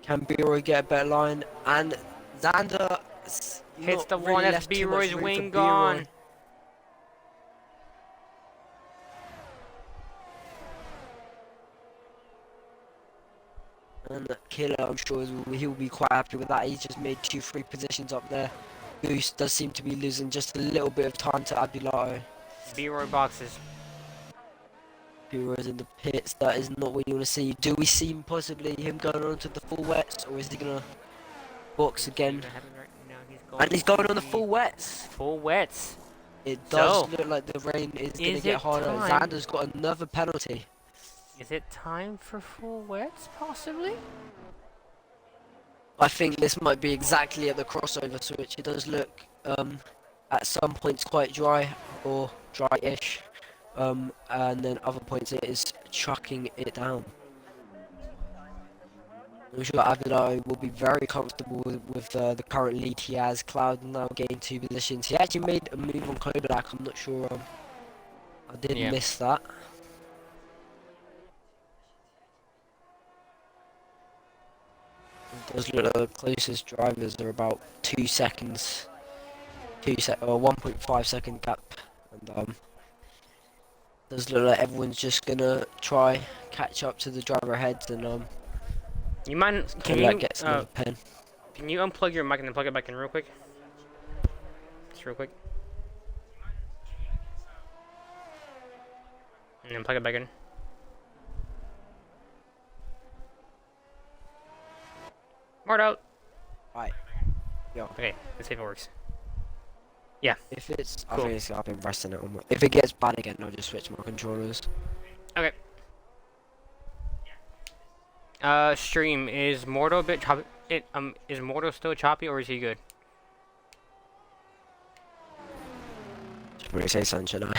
Can B-Roy get a better line? And Xander Hits not the really one, that's left too much B-Roy's room for wing B-Roy. gone. And Killer, I'm sure he'll be quite happy with that. He's just made 2-3 positions up there. Goose does seem to be losing just a little bit of time to Abilato. B-Roy boxes. B-Roy's in the pits. That is not what you want to see. Do we see possibly him going on to the full wets, or is he gonna box again? And he's going on the full wets. Full wets. It does So, look like the rain is going to is get it harder. time? Xander's got another penalty. Is it time for full wets, possibly? I think this might be exactly at the crossover switch. It does look at some points quite dry or dry-ish, and then other points it is chucking it down. I'm sure Aguilar will be very comfortable with the current lead he has. Cloud now gained 2 positions. He actually made a move on Kodak. I'm not sure. I did miss that. It does look like the closest drivers are about 2 seconds, 1.5 second gap, and does look like everyone's just gonna try catch up to the driver ahead, and You mind? gets another pen. Can you unplug your mic and then plug it back in real quick? Just real quick. And then plug it back in. Smart out. Right. Yo. Okay, let's see if it works. Yeah. If it's, Cool. I think I've been resting it on. If it gets bad again, I'll just switch my controllers. Okay. Stream, is Mordo a bit choppy? Is Mordo still choppy or is he good? Should probably say something, should I?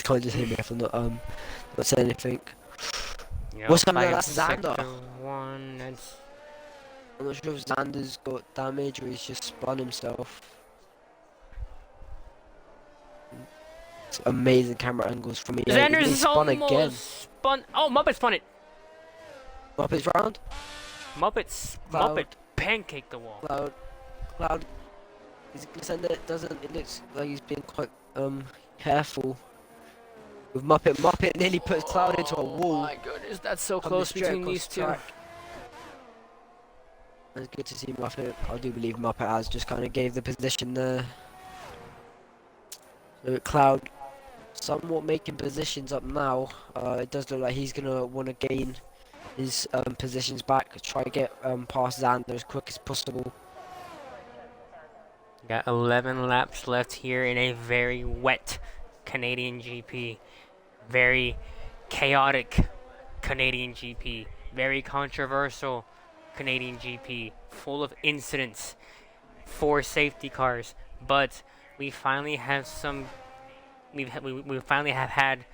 Can't just hear me if I'm not saying anything. Yep, What's coming out? That's Xander. That's... I'm not sure if Xander's got damage or he's just spun himself. It's amazing camera angles from me. Xander's spun almost again. spun. Oh, Muppet spun it. Muppet's round. Muppet pancaked the wall. Cloud. Is it gonna send it? Doesn't. It looks like he's being quite careful. With Muppet nearly puts Cloud into a wall. Oh my goodness, that's so close between these two. It's good to see Muppet. I do believe Muppet has just kind of gave the position there. So Cloud somewhat making positions up now. It does look like he's gonna want to gain his positions back, try to get past Xander as quick as possible. Got 11 laps left here in a very wet Canadian GP. Very chaotic Canadian GP. Very controversial Canadian GP. Full of incidents. 4 safety cars. But we finally have some... we finally have had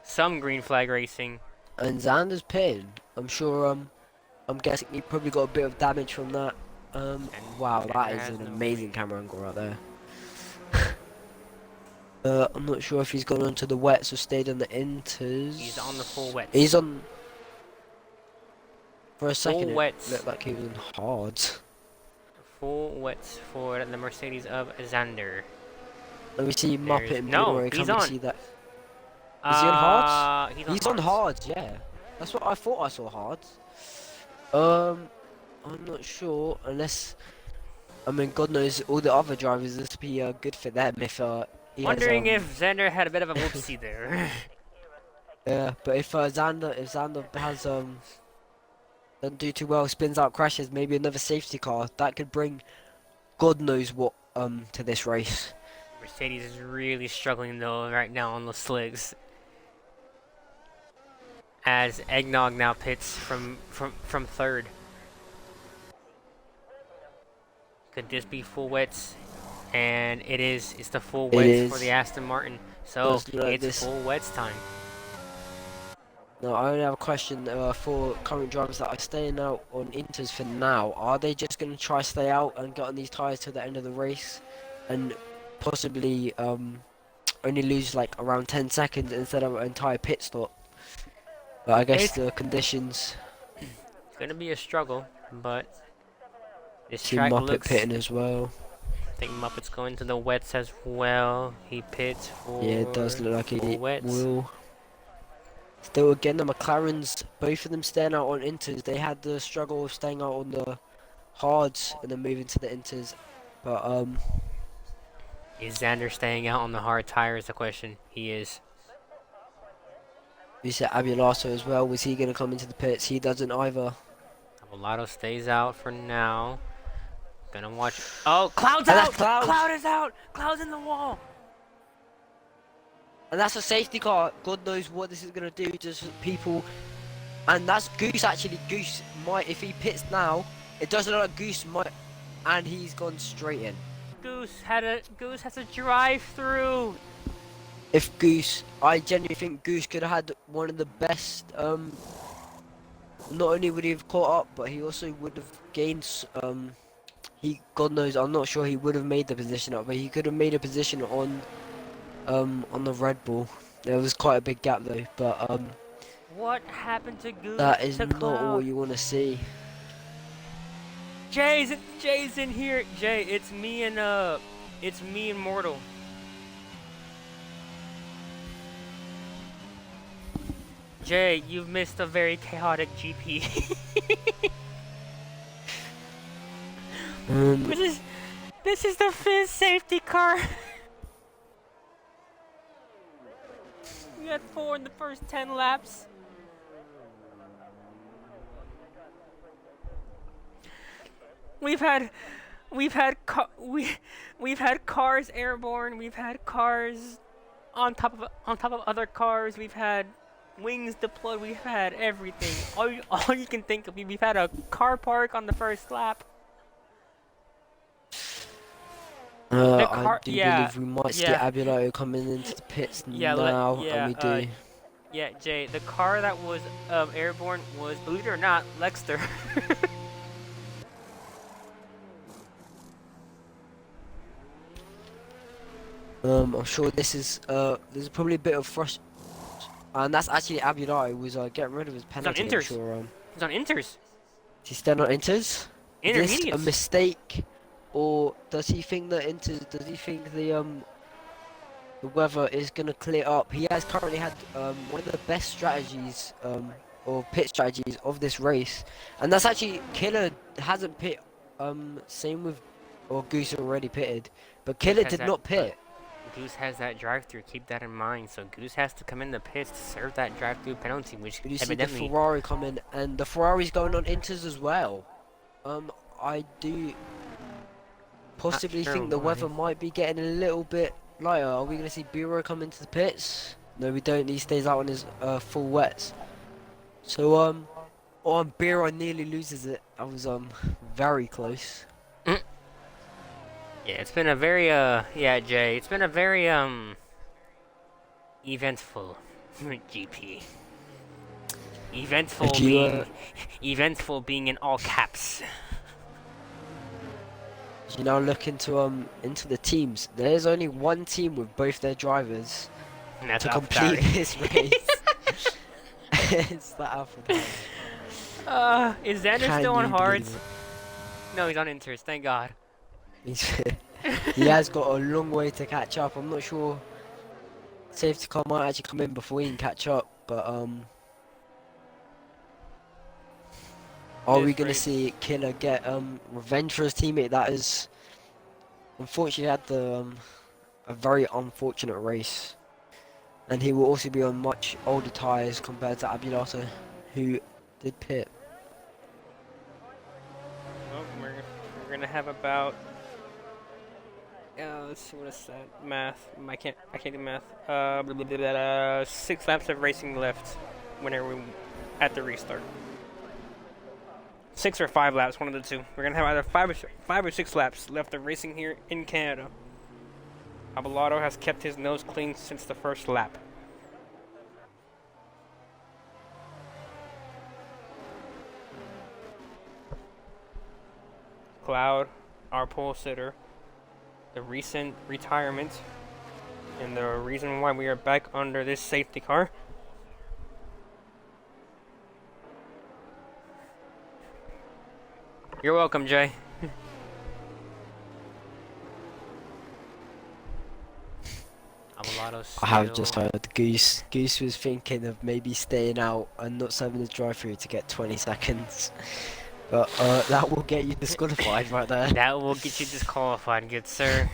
some green flag racing. And Xander's pin. I'm sure, I'm guessing he probably got a bit of damage from that. Wow, that is an amazing camera angle right there. I'm not sure if he's gone onto the wets or stayed on the inters. He's on the full wets. He's on... For a second, full it wets. looked like he was on hards. Full wets for the Mercedes of Xander. Let me see Muppet and no, Blu-ray. he's Can we on. see that? Is he on hards? He's on hards, yeah. That's what I thought I saw hards. I'm not sure, unless... I mean, God knows, all the other drivers, this would be good for them if he wondering has, if Xander had a bit of a whoopsie there. yeah, but if Xander has Doesn't do too well, spins out, crashes, maybe another safety car. That could bring God knows what to this race. Mercedes is really struggling though right now on the slicks. As Eggnog now pits from third. Could this be full wets? And it is. It's the full It wets for the is. Aston Martin. So Does look like it's this. full wets time. Now, I only have a question for current drivers that are staying out on Inters for now. Are they just going to try stay out and get on these tyres till the end of the race, and possibly only lose like around 10 seconds instead of an entire pit stop? But I guess It's the conditions. gonna be a struggle, but this See track Muppet looks. pitting as well. I think Muppet's going to the wets as well. He pits Yeah, it does for look like full he wets. will. Still, again, the McLarens, both of them staying out on Inters. They had the struggle of staying out on the hards and then moving to the Inters. But Is Xander staying out on the hard tire? Is the question. He is. we said Abulato as well. Was he going to come into the pits? He doesn't either. Avolato stays out for now. Gonna watch. Oh, Cloud's And that's out! Cloud! Cloud is out! Cloud's in the wall! And that's a safety car. God knows what this is going to do to people. And that's Goose actually. Goose might, if he pits now, it doesn't look like Goose might. And he's gone straight in. Goose has a drive through. If Goose, I genuinely think Goose could have had one of the best. Not only would he have caught up, but he also would have gained. He, God knows, I'm not sure he would have made the position up, but he could have made a position on the Red Bull. There was quite a big gap though, but What happened to that is to not what Cloud? you want to see. Jay's in here. Jay, it's me and Mortal. Jay, you've missed a very chaotic GP. Um, this is this is the fifth safety car. We had 4 in the first 10 laps. We've had we've had we've had cars airborne. We've had cars on top of other cars. We've had wings deployed. We've had everything. All you can think of. We've had a car park on the first lap. The I car, do yeah, believe we might see yeah, Abilato coming into the pits yeah, now, and we do. yeah, Jay. The car that was airborne was, believe it or not, Lexter. I'm sure there's probably a bit of frust, and that's actually Abilato who was getting rid of his He's on penalty. I'm inters. sure. He's on inters. Is he still not enters? Is this a Intermediates. mistake, or does he think that enters? Does he think the weather is gonna clear up? He has currently had one of the best strategies or pit strategies of this race, and that's actually Killer hasn't pit. Same with or Goose already pitted, but Goose Killer has did that, not but pit. Goose has that drive-through. Keep that in mind. So Goose has to come in the pits to serve that drive-through penalty, which You see the evidently Ferrari coming, and the Ferrari's going on inters as well. I do not possibly sure think the why. weather might be getting a little bit lighter. Are we going to see Bureau come into the pits? No, we don't. He stays out on his full wets. So on Bureau nearly loses it. I was very close. Yeah, it's been a very yeah, Jay. It's been a very eventful GP. Eventful If you eventful being in all caps. you now look into the teams, there's only one team with both their drivers And that's to complete AlphaTauri. this race. It's the Alpha. Is Xander Can still on you believe hards? it? No, he's on inters. Thank God. He has got a long way to catch up. I'm not sure safety car might actually come in before he can catch up, but are we This gonna race. see Killer get revenge for his teammate that is unfortunately had a very unfortunate race, and he will also be on much older tyres compared to Abulato, who did pit. gonna have about let's see, what is that? Math. I can't do math. 6 laps of racing left whenever we at the restart. 6 or 5 laps, one of the two. We're gonna have either 5 or 6 laps left of racing here in Canada. Abelardo has kept his nose clean since the first lap. Cloud, our pole sitter, the recent retirement, and the reason why we are back under this safety car. You're welcome, Jay. Abelardo I have still. just heard Goose. Goose was thinking of maybe staying out and not serving the drive-through to get 20 seconds. But that will get you disqualified right there. That will get you disqualified, good sir.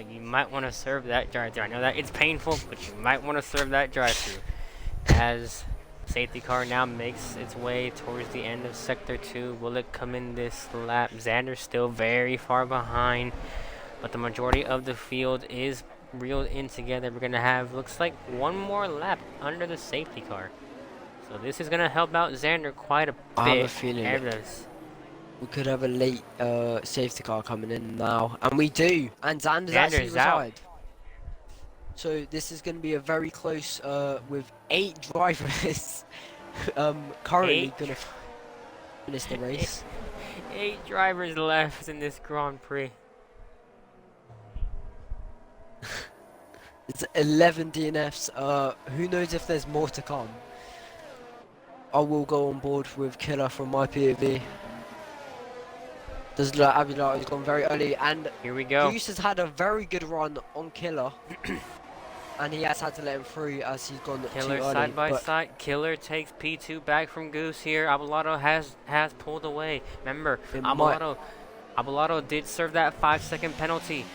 You might want to serve that drive-through. I know that it's painful, but you might want to serve that drive-through. As safety car now makes its way towards the end of Sector 2. Will it come in this lap? Xander's still very far behind, but the majority of the field is reeled in together. We're going to have, looks like, one more lap under the safety car. So this is going to help out Xander quite a bit. I have a feeling Evans. we could have a late safety car coming in now, and we do. And Xander's actually Xander's out. retired. So this is going to be a very close with 8 drivers currently going to finish the race. 8 drivers left in this Grand Prix. It's 11 DNFs. Who knows if there's more to come. I will go on board with Killer from my POV. Does look like Abelardo has gone very early, and Here we go. Goose has had a very good run on Killer. And he has had to let him through as he's gone Killer too early. side by but side. Killer takes P2 back from Goose here. Abelardo has pulled away. Remember, Abelardo did serve that 5-second penalty.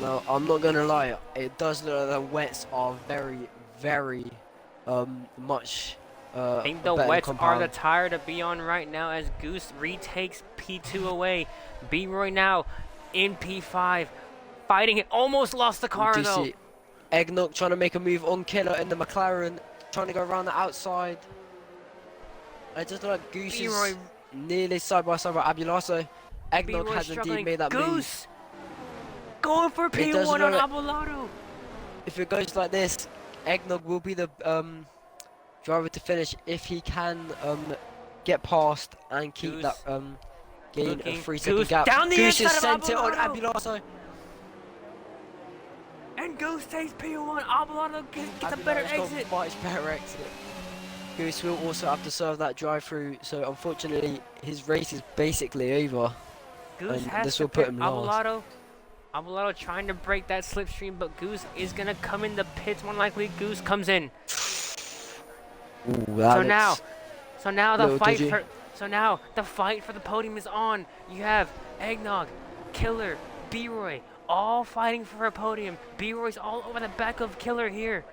No, I'm not gonna lie. It does look like the wets are very, very much. I think the better wets are compound. the tire to be on right now as Goose retakes P2 away. B-Roy now in P5. Fighting it. Almost lost the car Do you though. see Eggnog trying to make a move on Killer in the McLaren, trying to go around the outside. It just look like Goose B-Roy. is nearly side by side with Abelardo. Eggnog B-Roy has struggling. indeed made that move. Goose going for It does P1 on look- Abelardo. If it goes like this, Eggnog will be the driver to finish if he can get past and keep Goose that gain looking- a 3-second Goose gap. down the Goose has inside of sent it on Abelardo. Abelardo. And Goose takes P1. Abelardo gets a better Abelardo's got exit. much better exit. Goose will also have to serve that drive through, so unfortunately his race is basically over. Goose And has this to will put pick him last. Abelardo trying to break that slipstream, but Goose is gonna come in the pits. More likely, Goose comes in. Ooh, that So looks now the little fight dodgy. for the fight for the podium is on. You have Eggnog, Killer, B-Roy, all fighting for a podium. B-Roy's all over the back of Killer here.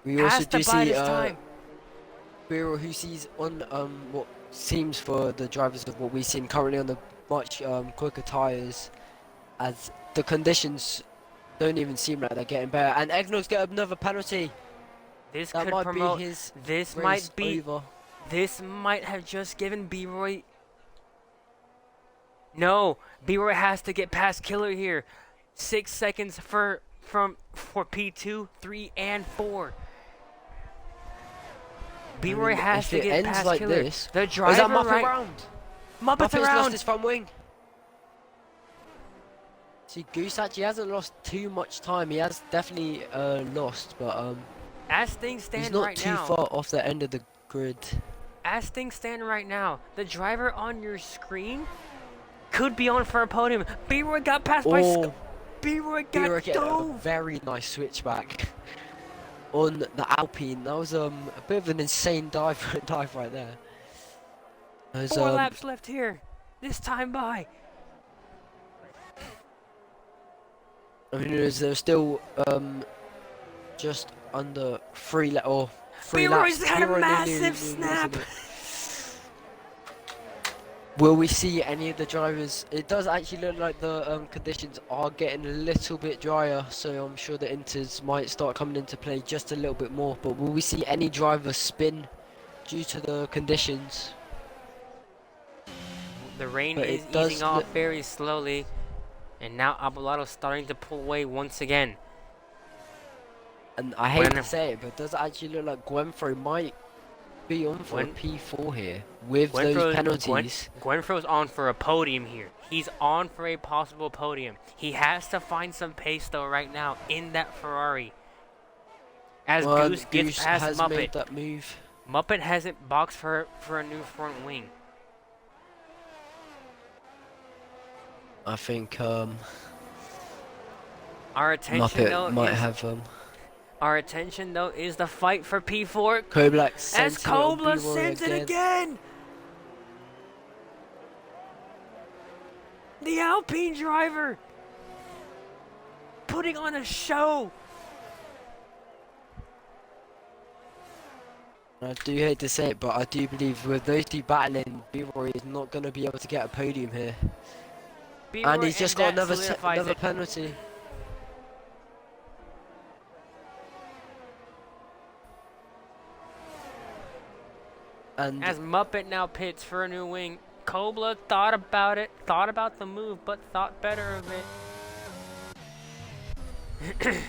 We also Has to do bide see his time. Biro, who sees on what seems for the drivers of what we've seen currently on the much quicker tyres, as the conditions don't even seem like they're getting better. And Eggnog's got another penalty. This That could might promote. be his This race might be. over. This might have just given B-Roy. No, B-Roy has to get past Killer here. 6 seconds for P2, 3, and 4. B-Roy mean, has if to it get ends past like Killer. this- The Oh, is that driver Muppet right. round? Muppets Muppet's lost around. his front wing. See, Goose actually hasn't lost too much time. He has definitely lost, but As things he's stand not right too now. far off the end of the grid. As things stand right now, the driver on your screen could be on for a podium. B-Roy got passed by. Oh, B-Roy Biro got getting a dove. very nice switchback on the Alpine. That was a bit of an insane dive right there. There's, 4 laps left here. This time by. I mean, there's still just under 3 B-Roy's laps. had a B-Roy nearly massive losing snap. it. Will we see any of the drivers? It does actually look like the conditions are getting a little bit drier, so I'm sure the inters might start coming into play just a little bit more. But will we see any drivers spin due to the conditions? The rain But is it easing does off look, very slowly, and now Abelardo's starting to pull away once again. and I hate When to say it, but it does actually look like Gwenfro might be on for a when P4 here with those Gwenfro Gwen penalties. Gwenfro's on for a podium here. He's on for a possible podium. He has to find some pace though right now in that Ferrari. As Well, Goose gets Goose past has Muppet. made that move. Muppet hasn't boxed for a new front wing. I think Our attention Muppet though might is have our attention though is the fight for P4 Koblak as sent it on Kobla B-Roy sends it again. again. The Alpine driver putting on a show. I do hate to say it, but I do believe with those two battling, B-Roy is not going to be able to get a podium here. And B-Roy, he's just and got that solidifies another it. penalty. And As Muppet now pits for a new wing. Kobla thought about it, thought about the move, but thought better of it. it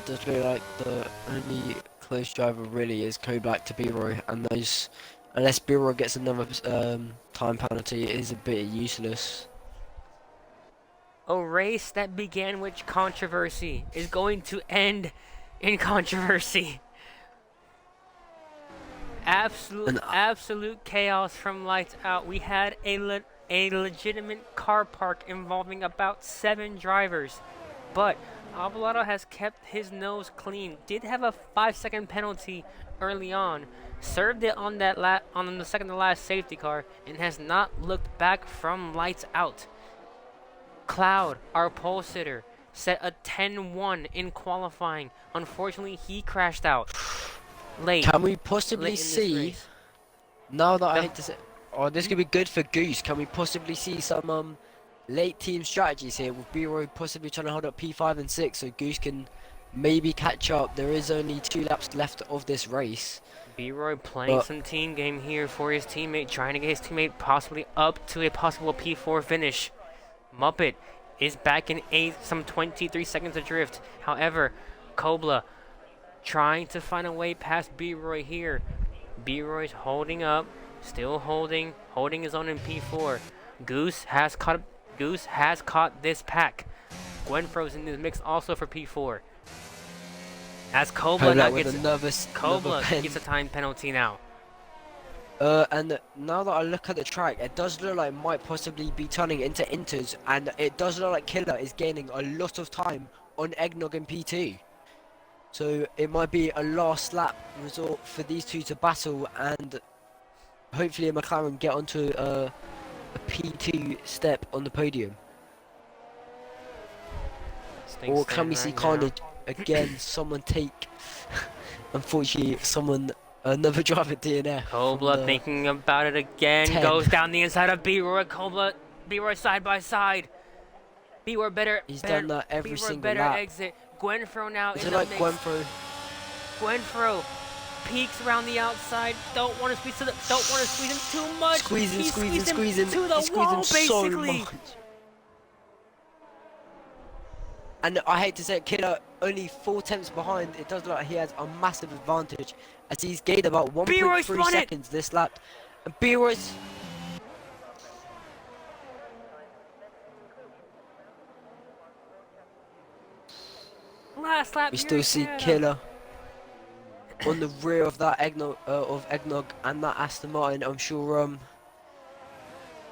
does look like the only close driver really is Koblak to B-Roy, and those, unless B-Roy gets another time penalty, it is a bit useless. A race that began with controversy is going to end in controversy. Absolute chaos from lights out. We had a legitimate car park involving about 7 drivers, but Abelardo has kept his nose clean. Did have a 5-second penalty early on, served it on that on the second to last safety car, and has not looked back from lights out. Cloud, our pole sitter, set a 10-1 in qualifying. Unfortunately, he crashed out late. Can we possibly late in this see, race. now that I The- hate to say, oh, this could be good for Goose, can we possibly see some late team strategies here with B-Roy possibly trying to hold up P5 and 6 so Goose can maybe catch up? There is only 2 laps left of this race. B-Roy playing But some team game here for his teammate, trying to get his teammate possibly up to a possible P4 finish. Muppet is back in 8th, some 23 seconds adrift. However, Kobla trying to find a way past B-Roy here. B-Roy's holding up, still holding his own in P4. Goose has caught this pack. Gwenfro's in the mix also for P4. As Kobla now with gets another Kobla gets a time penalty now. and now that I look at the track, it does look like it might possibly be turning into inters, and it does look like Killer is gaining a lot of time on Eggnog in P2. So it might be a last lap resort for these two to battle, and hopefully a McLaren get onto a P2 step on the podium. Or can we see Carnage again? Someone take, unfortunately, another driver DNF. Kobla thinking about it again, 10. goes down the inside of B-Roy. B-Roy side by side. B-Roy better. He's better, done that every B-Roy single better lap. exit. Gwenfro now Is in it the like mix. Gwenfro? Gwenfro peeks around the outside. Don't want to squeeze him too much. Squeezing He squeezed him to He's the wall, so basically. much. And I hate to say it, Killer only 4 tenths behind. It does look like he has a massive advantage as he's gained about B-Roy's 1.3 won it. seconds this lap. And B-Roy's Last lap. we here still in see Canada. Killer on the rear of that Eggnog and that Aston Martin. I'm sure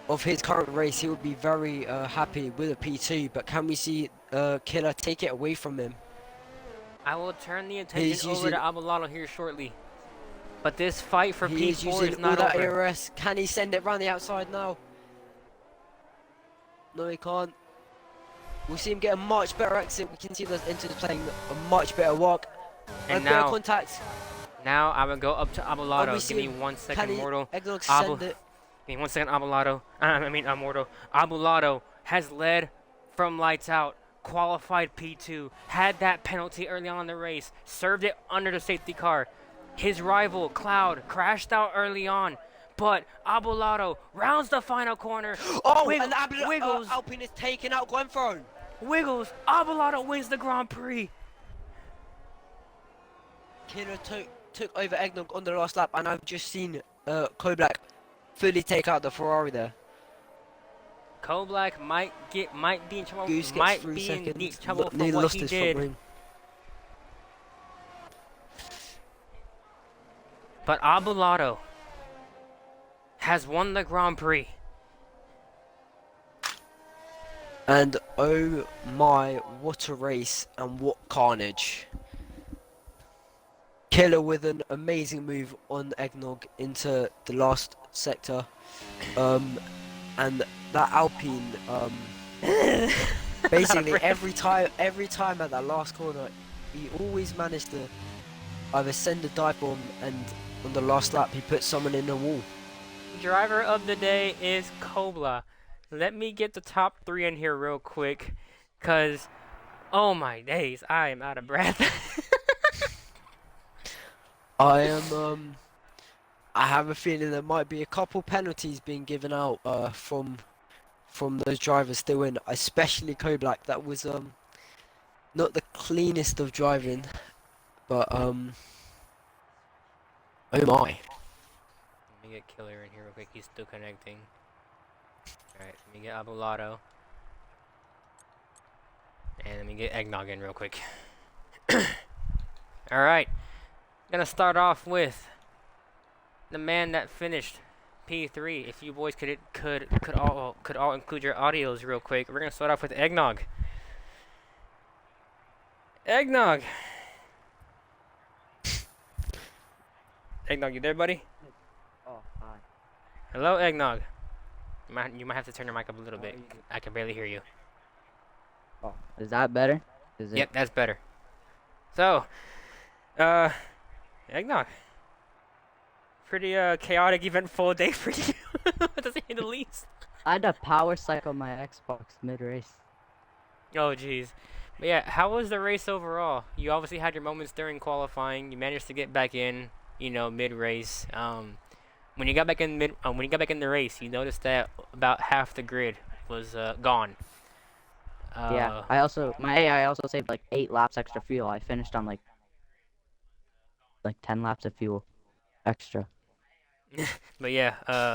of his current race he would be very happy with a P2, but can we see Killer take it away from him? I will turn the He's attention over using- to Abelardo here shortly. But this fight for He is P4 using is all not that over. ARS. Can he send it round the outside now? No, he can't. We see him get a much better exit. We can see those inters playing a much better walk. And better now contact. Now I would go up to And we Abelardo. Give see me him. one Can second, he Mortal. Eggnog Abel, send it? give me one second, Abelardo. Mortal. Abelardo has led from lights out. Qualified P2. Had that penalty early on in the race. Served it under the safety car. His rival, Cloud, crashed out early on. But Abelardo rounds the final corner. Oh, Wiggle, and wiggles, Alpine is taken out Glenthorne. wiggles. Abelardo wins the Grand Prix. Killer took over Eggnog on the last lap, and I've just seen Koblack fully take out the Ferrari there. Koblak might be in trouble, Goose gets might 3 be in deep seconds. trouble for Nearly what lost he his front did. wing. But Abelardo has won the Grand Prix. And oh my, what a race and what carnage. Killer with an amazing move on Eggnog into the last sector. And that Alpine, basically every time at that last corner, he always managed to either send a dive bomb, and on the last lap he put someone in the wall. Driver of the day is Kobla. Let me get the top three in here real quick, cause oh my days, I am out of breath. I am I have a feeling there might be a couple penalties being given out from those drivers still in, especially Koblack. That was not the cleanest of driving, but oh my. Let me get Killer in here real quick. He's still connecting. All right, let me get Abelardo, and let me get Eggnog in real quick. All right, gonna start off with the man that finished P3. If you boys could all include your audios real quick. We're gonna start off with Eggnog. Eggnog. Eggnog, you there, buddy? Oh, hi. Hello, Eggnog. You might have to turn your mic up a little How are bit. you doing? I can barely hear you. Oh, is that better? Is it? Yep, that's better. So, uh, Eggnog. Pretty chaotic, eventful day for you, to say the least. I had to power cycle my Xbox mid-race. Oh, jeez. But yeah, how was the race overall? You obviously had your moments during qualifying. You managed to get back in, mid-race. When you got back in when you got back in the race, you noticed that about half the grid was gone. Yeah, Uh, my AI also saved like 8 laps extra fuel. I finished on like 10 laps of fuel extra. but yeah,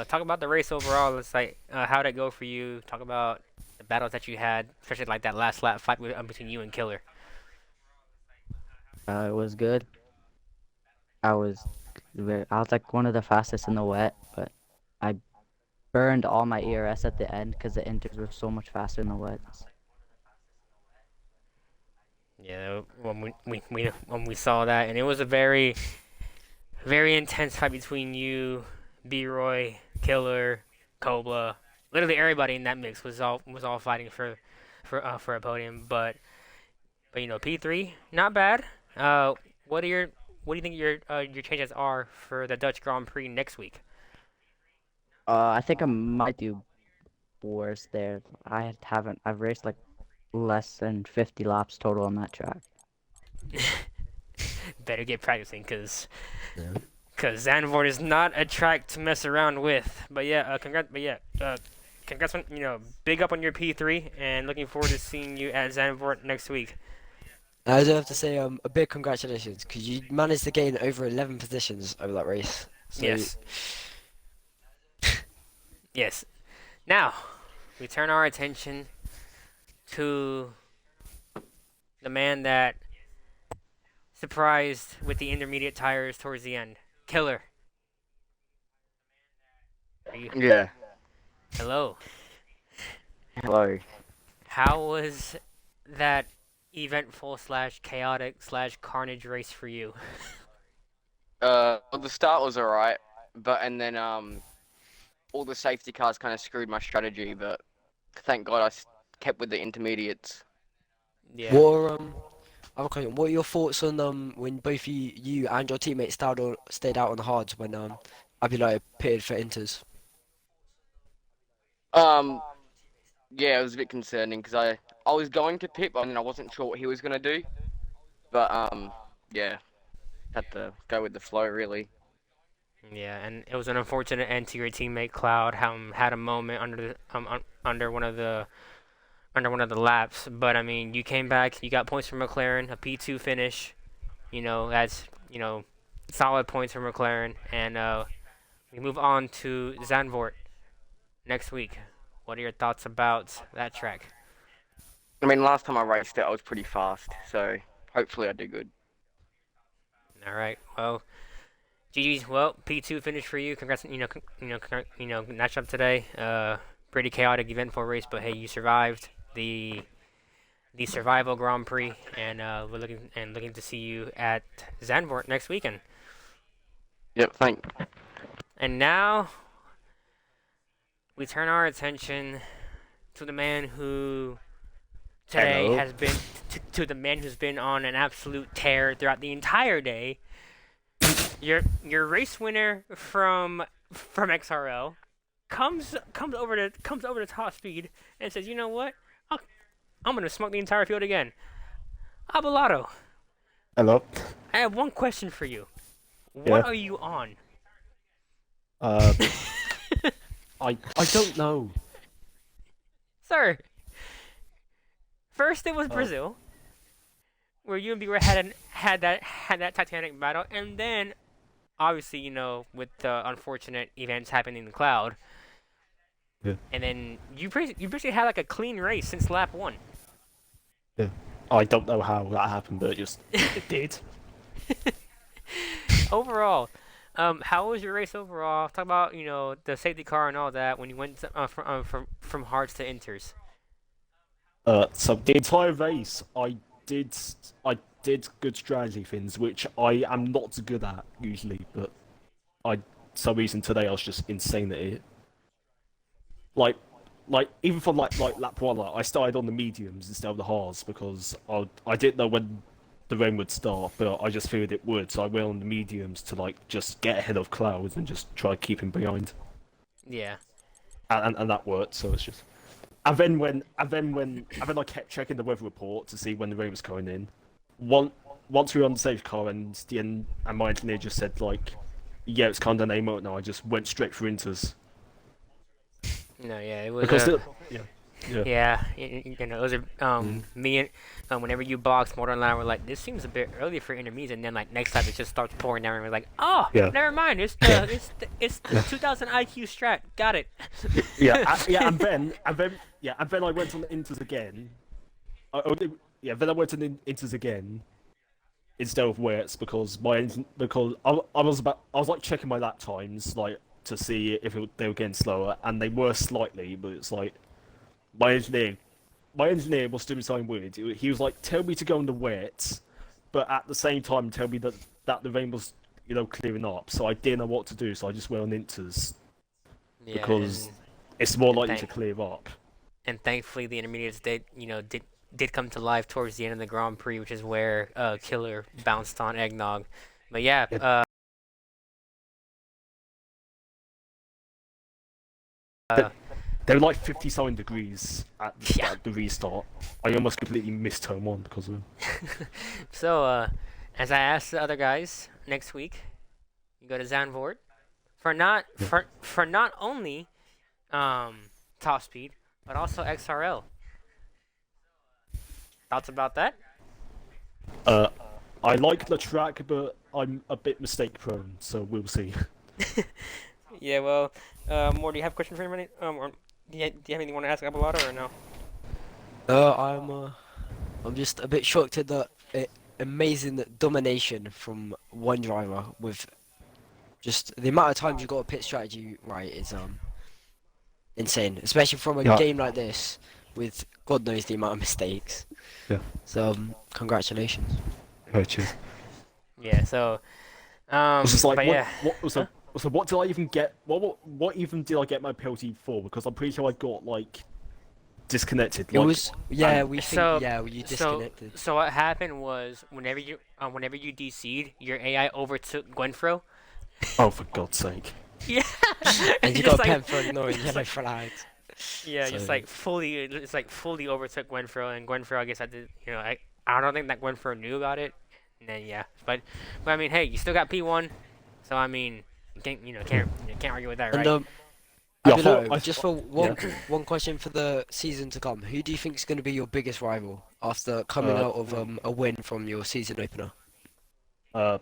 talk about the race overall. It's like, how'd it go for you? Talk about the battles that you had, especially like that last lap fight between you and Killer. It was good. I was like one of the fastest in the wet, but I burned all my ERS at the end because the inters were so much faster in the wets. Yeah, when we saw that, and it was a very very intense fight between you, B-Roy, Killer, Cobla. Literally everybody in that mix was all fighting for a podium. But P3 not bad. What are your what do you think your changes are for the Dutch Grand Prix next week? I think I might do worse there. I've raced like less than 50 laps total on that track. Better get practicing, Yeah. cause Zandvoort is not a track to mess around with. Congrats on big up on your P3, and looking forward to seeing you at Zandvoort next week. I do have to say a big congratulations, because you managed to gain over 11 positions over that race. So Yes, yes. Now we turn our attention to the man that surprised with the intermediate tires towards the end. Killer. Are you? Yeah. Hello. Hello. How was that eventful slash chaotic slash carnage race for you? Well, the start was alright, and then all the safety cars kind of screwed my strategy, but thank God kept with the intermediates. Yeah. what I have a question. What are your thoughts on when both you and your teammates stayed out on the hards when Abulai pitted for Inters? Um, yeah, it was a bit concerning because I was going to pit, but then I wasn't sure what he was gonna do. But yeah, had to go with the flow really. Yeah, and it was an unfortunate end to your teammate Cloud. Had a moment under one of the laps, but I mean, you came back. You got points from McLaren, a P2 finish. That's solid points from McLaren, and we move on to Zandvoort next week. What are your thoughts about that track? I mean, last time I raced it, I was pretty fast, so hopefully I do good. All right. Well, GG's. Well, P2 finish for you. Congrats. Match up today. Pretty chaotic, eventful race, but hey, you survived the Survival Grand Prix, and we're looking to see you at Zandvoort next weekend. Yep, thank. And now we turn our attention to the man who today Hello. has been to the man who's been on an absolute tear throughout the entire day. Your race winner from XRL comes over to top speed and says, "You know what? I'm gonna smoke the entire field again." Abelardo, Hello. I have one question for you. What Yeah. are you on? Uh, I don't know. Sir, first it was Uh, Brazil, where you and B had that Titanic battle, and then obviously with the unfortunate events happening in the cloud, Yeah. and then you basically had like a clean race since lap one. Yeah. I don't know how that happened, but it did. Overall, how was your race overall? Talk about the safety car and all that when you went from hards to inters. So the entire race, did I did good strategy things, which I am not good at usually, but I some reason today I was just insane at it. Like, even from like lap one, I started on the mediums instead of the hards because I didn't know when the rain would start, but I just figured it would, so I went on the mediums to like just get ahead of clouds and just try to keep him behind, Yeah. and that worked. So it's just. And then I kept checking the weather report to see when the rain was coming in. Once we were on the safe car and my engineer just said like, yeah, it's kind of an aim now. I just went straight for inters No, yeah, it was because yeah, yeah, yeah, it was me and whenever you box, Mortal and I were like, this seems a bit early for intermediate, and then like next time it just starts pouring down, and we're like, oh, Yeah. never mind, it's the 2000 IQ strat, got it. yeah, and then I went on the inters again. Then I went on the inters again instead of wets because I was like checking my lap times like to see if they were getting slower, and they were slightly, but it's like my engineer was doing something weird. He was like, tell me to go on the wets, but at the same time tell me that the rain was clearing up. So I didn't know what to do, so I just went on inters Yeah, because it's more and likely to thank- clear up. and thankfully the intermediates did come to life towards the end of the Grand Prix, which is where Killer bounced on Eggnog. But yeah, Yeah. uh, They were like 50 something degrees Yeah. at the restart. I almost completely missed turn one because of it. so as I asked the other guys, next week you go to Zandvoort for not only top speed but also XRL. Thoughts about that? I like the track, but I'm a bit mistake prone, so we'll see. Yeah, well, more. Do you have a question for anybody? Or do you have anything you want to ask Abelardo or no? I'm just a bit shocked at the amazing domination from one driver with just the amount of times you got a pit strategy right is insane, especially from a Yeah. game like this with God knows the amount of mistakes. Yeah. So congratulations. Cheers. Yeah. So, I was just like, but yeah. what did I even get? What even did I get my penalty for? Because I'm pretty sure I got like disconnected. It Like, was and So, you so, disconnected. so what happened was whenever you DC'd, your AI overtook Gwenfro. oh, for God's sake! Yeah, And you just got a like, pen for ignoring just yellow like, flags. yeah, just So like fully, it's like fully overtook Gwenfro, and Gwenfro, I guess I did, I don't think that Gwenfro knew about it, and then yeah, but I mean, hey, you still got P1, so I mean, you can't argue with that, and right? Yeah, just for yeah. one question for the season to come, who do you think is going to be your biggest rival after coming Uh, out of a win from your season opener? uh,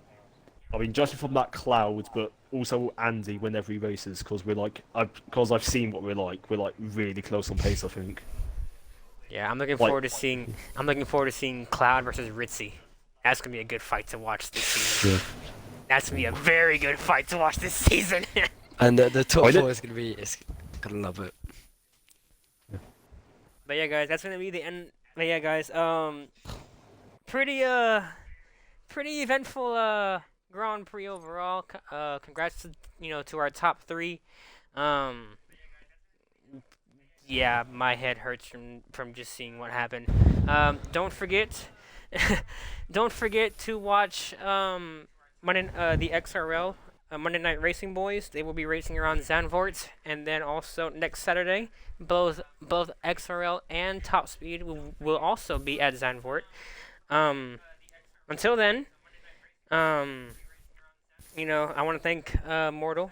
I mean, judging from that cloud, but also Andy whenever he races, because because I've seen what we're like. We're like really close on pace, I think. Yeah, I'm looking Like, forward to seeing, I'm looking forward to seeing Cloud versus Ritzy. That's gonna be a good fight to watch this season. yeah. That's gonna be a very good fight to watch this season. And the top I did. four is going to be, it's gonna love it. But yeah, guys, that's gonna be the end. But yeah, guys, pretty pretty eventful Grand Prix overall. Congrats to to our top three. Um, yeah, my head hurts from just seeing what happened. Don't forget, don't forget to watch the XRL Monday Night Racing Boys. They will be racing around Zandvoort, and then also next Saturday, both XRL and Top Speed will also be at Zandvoort. Um, until then, um, I want to thank Mortal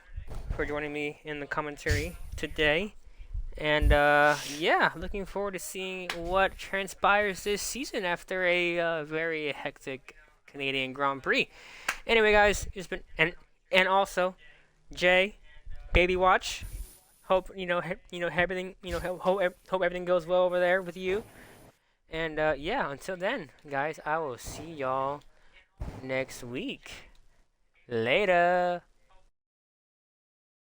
for joining me in the commentary today. And yeah, looking forward to seeing what transpires this season after a very hectic Canadian Grand Prix. Anyway, guys, it's been and also Jay, Baby Watch. Hope everything hope everything goes well over there with you. And yeah, until then, guys, I will see y'all next week. Later.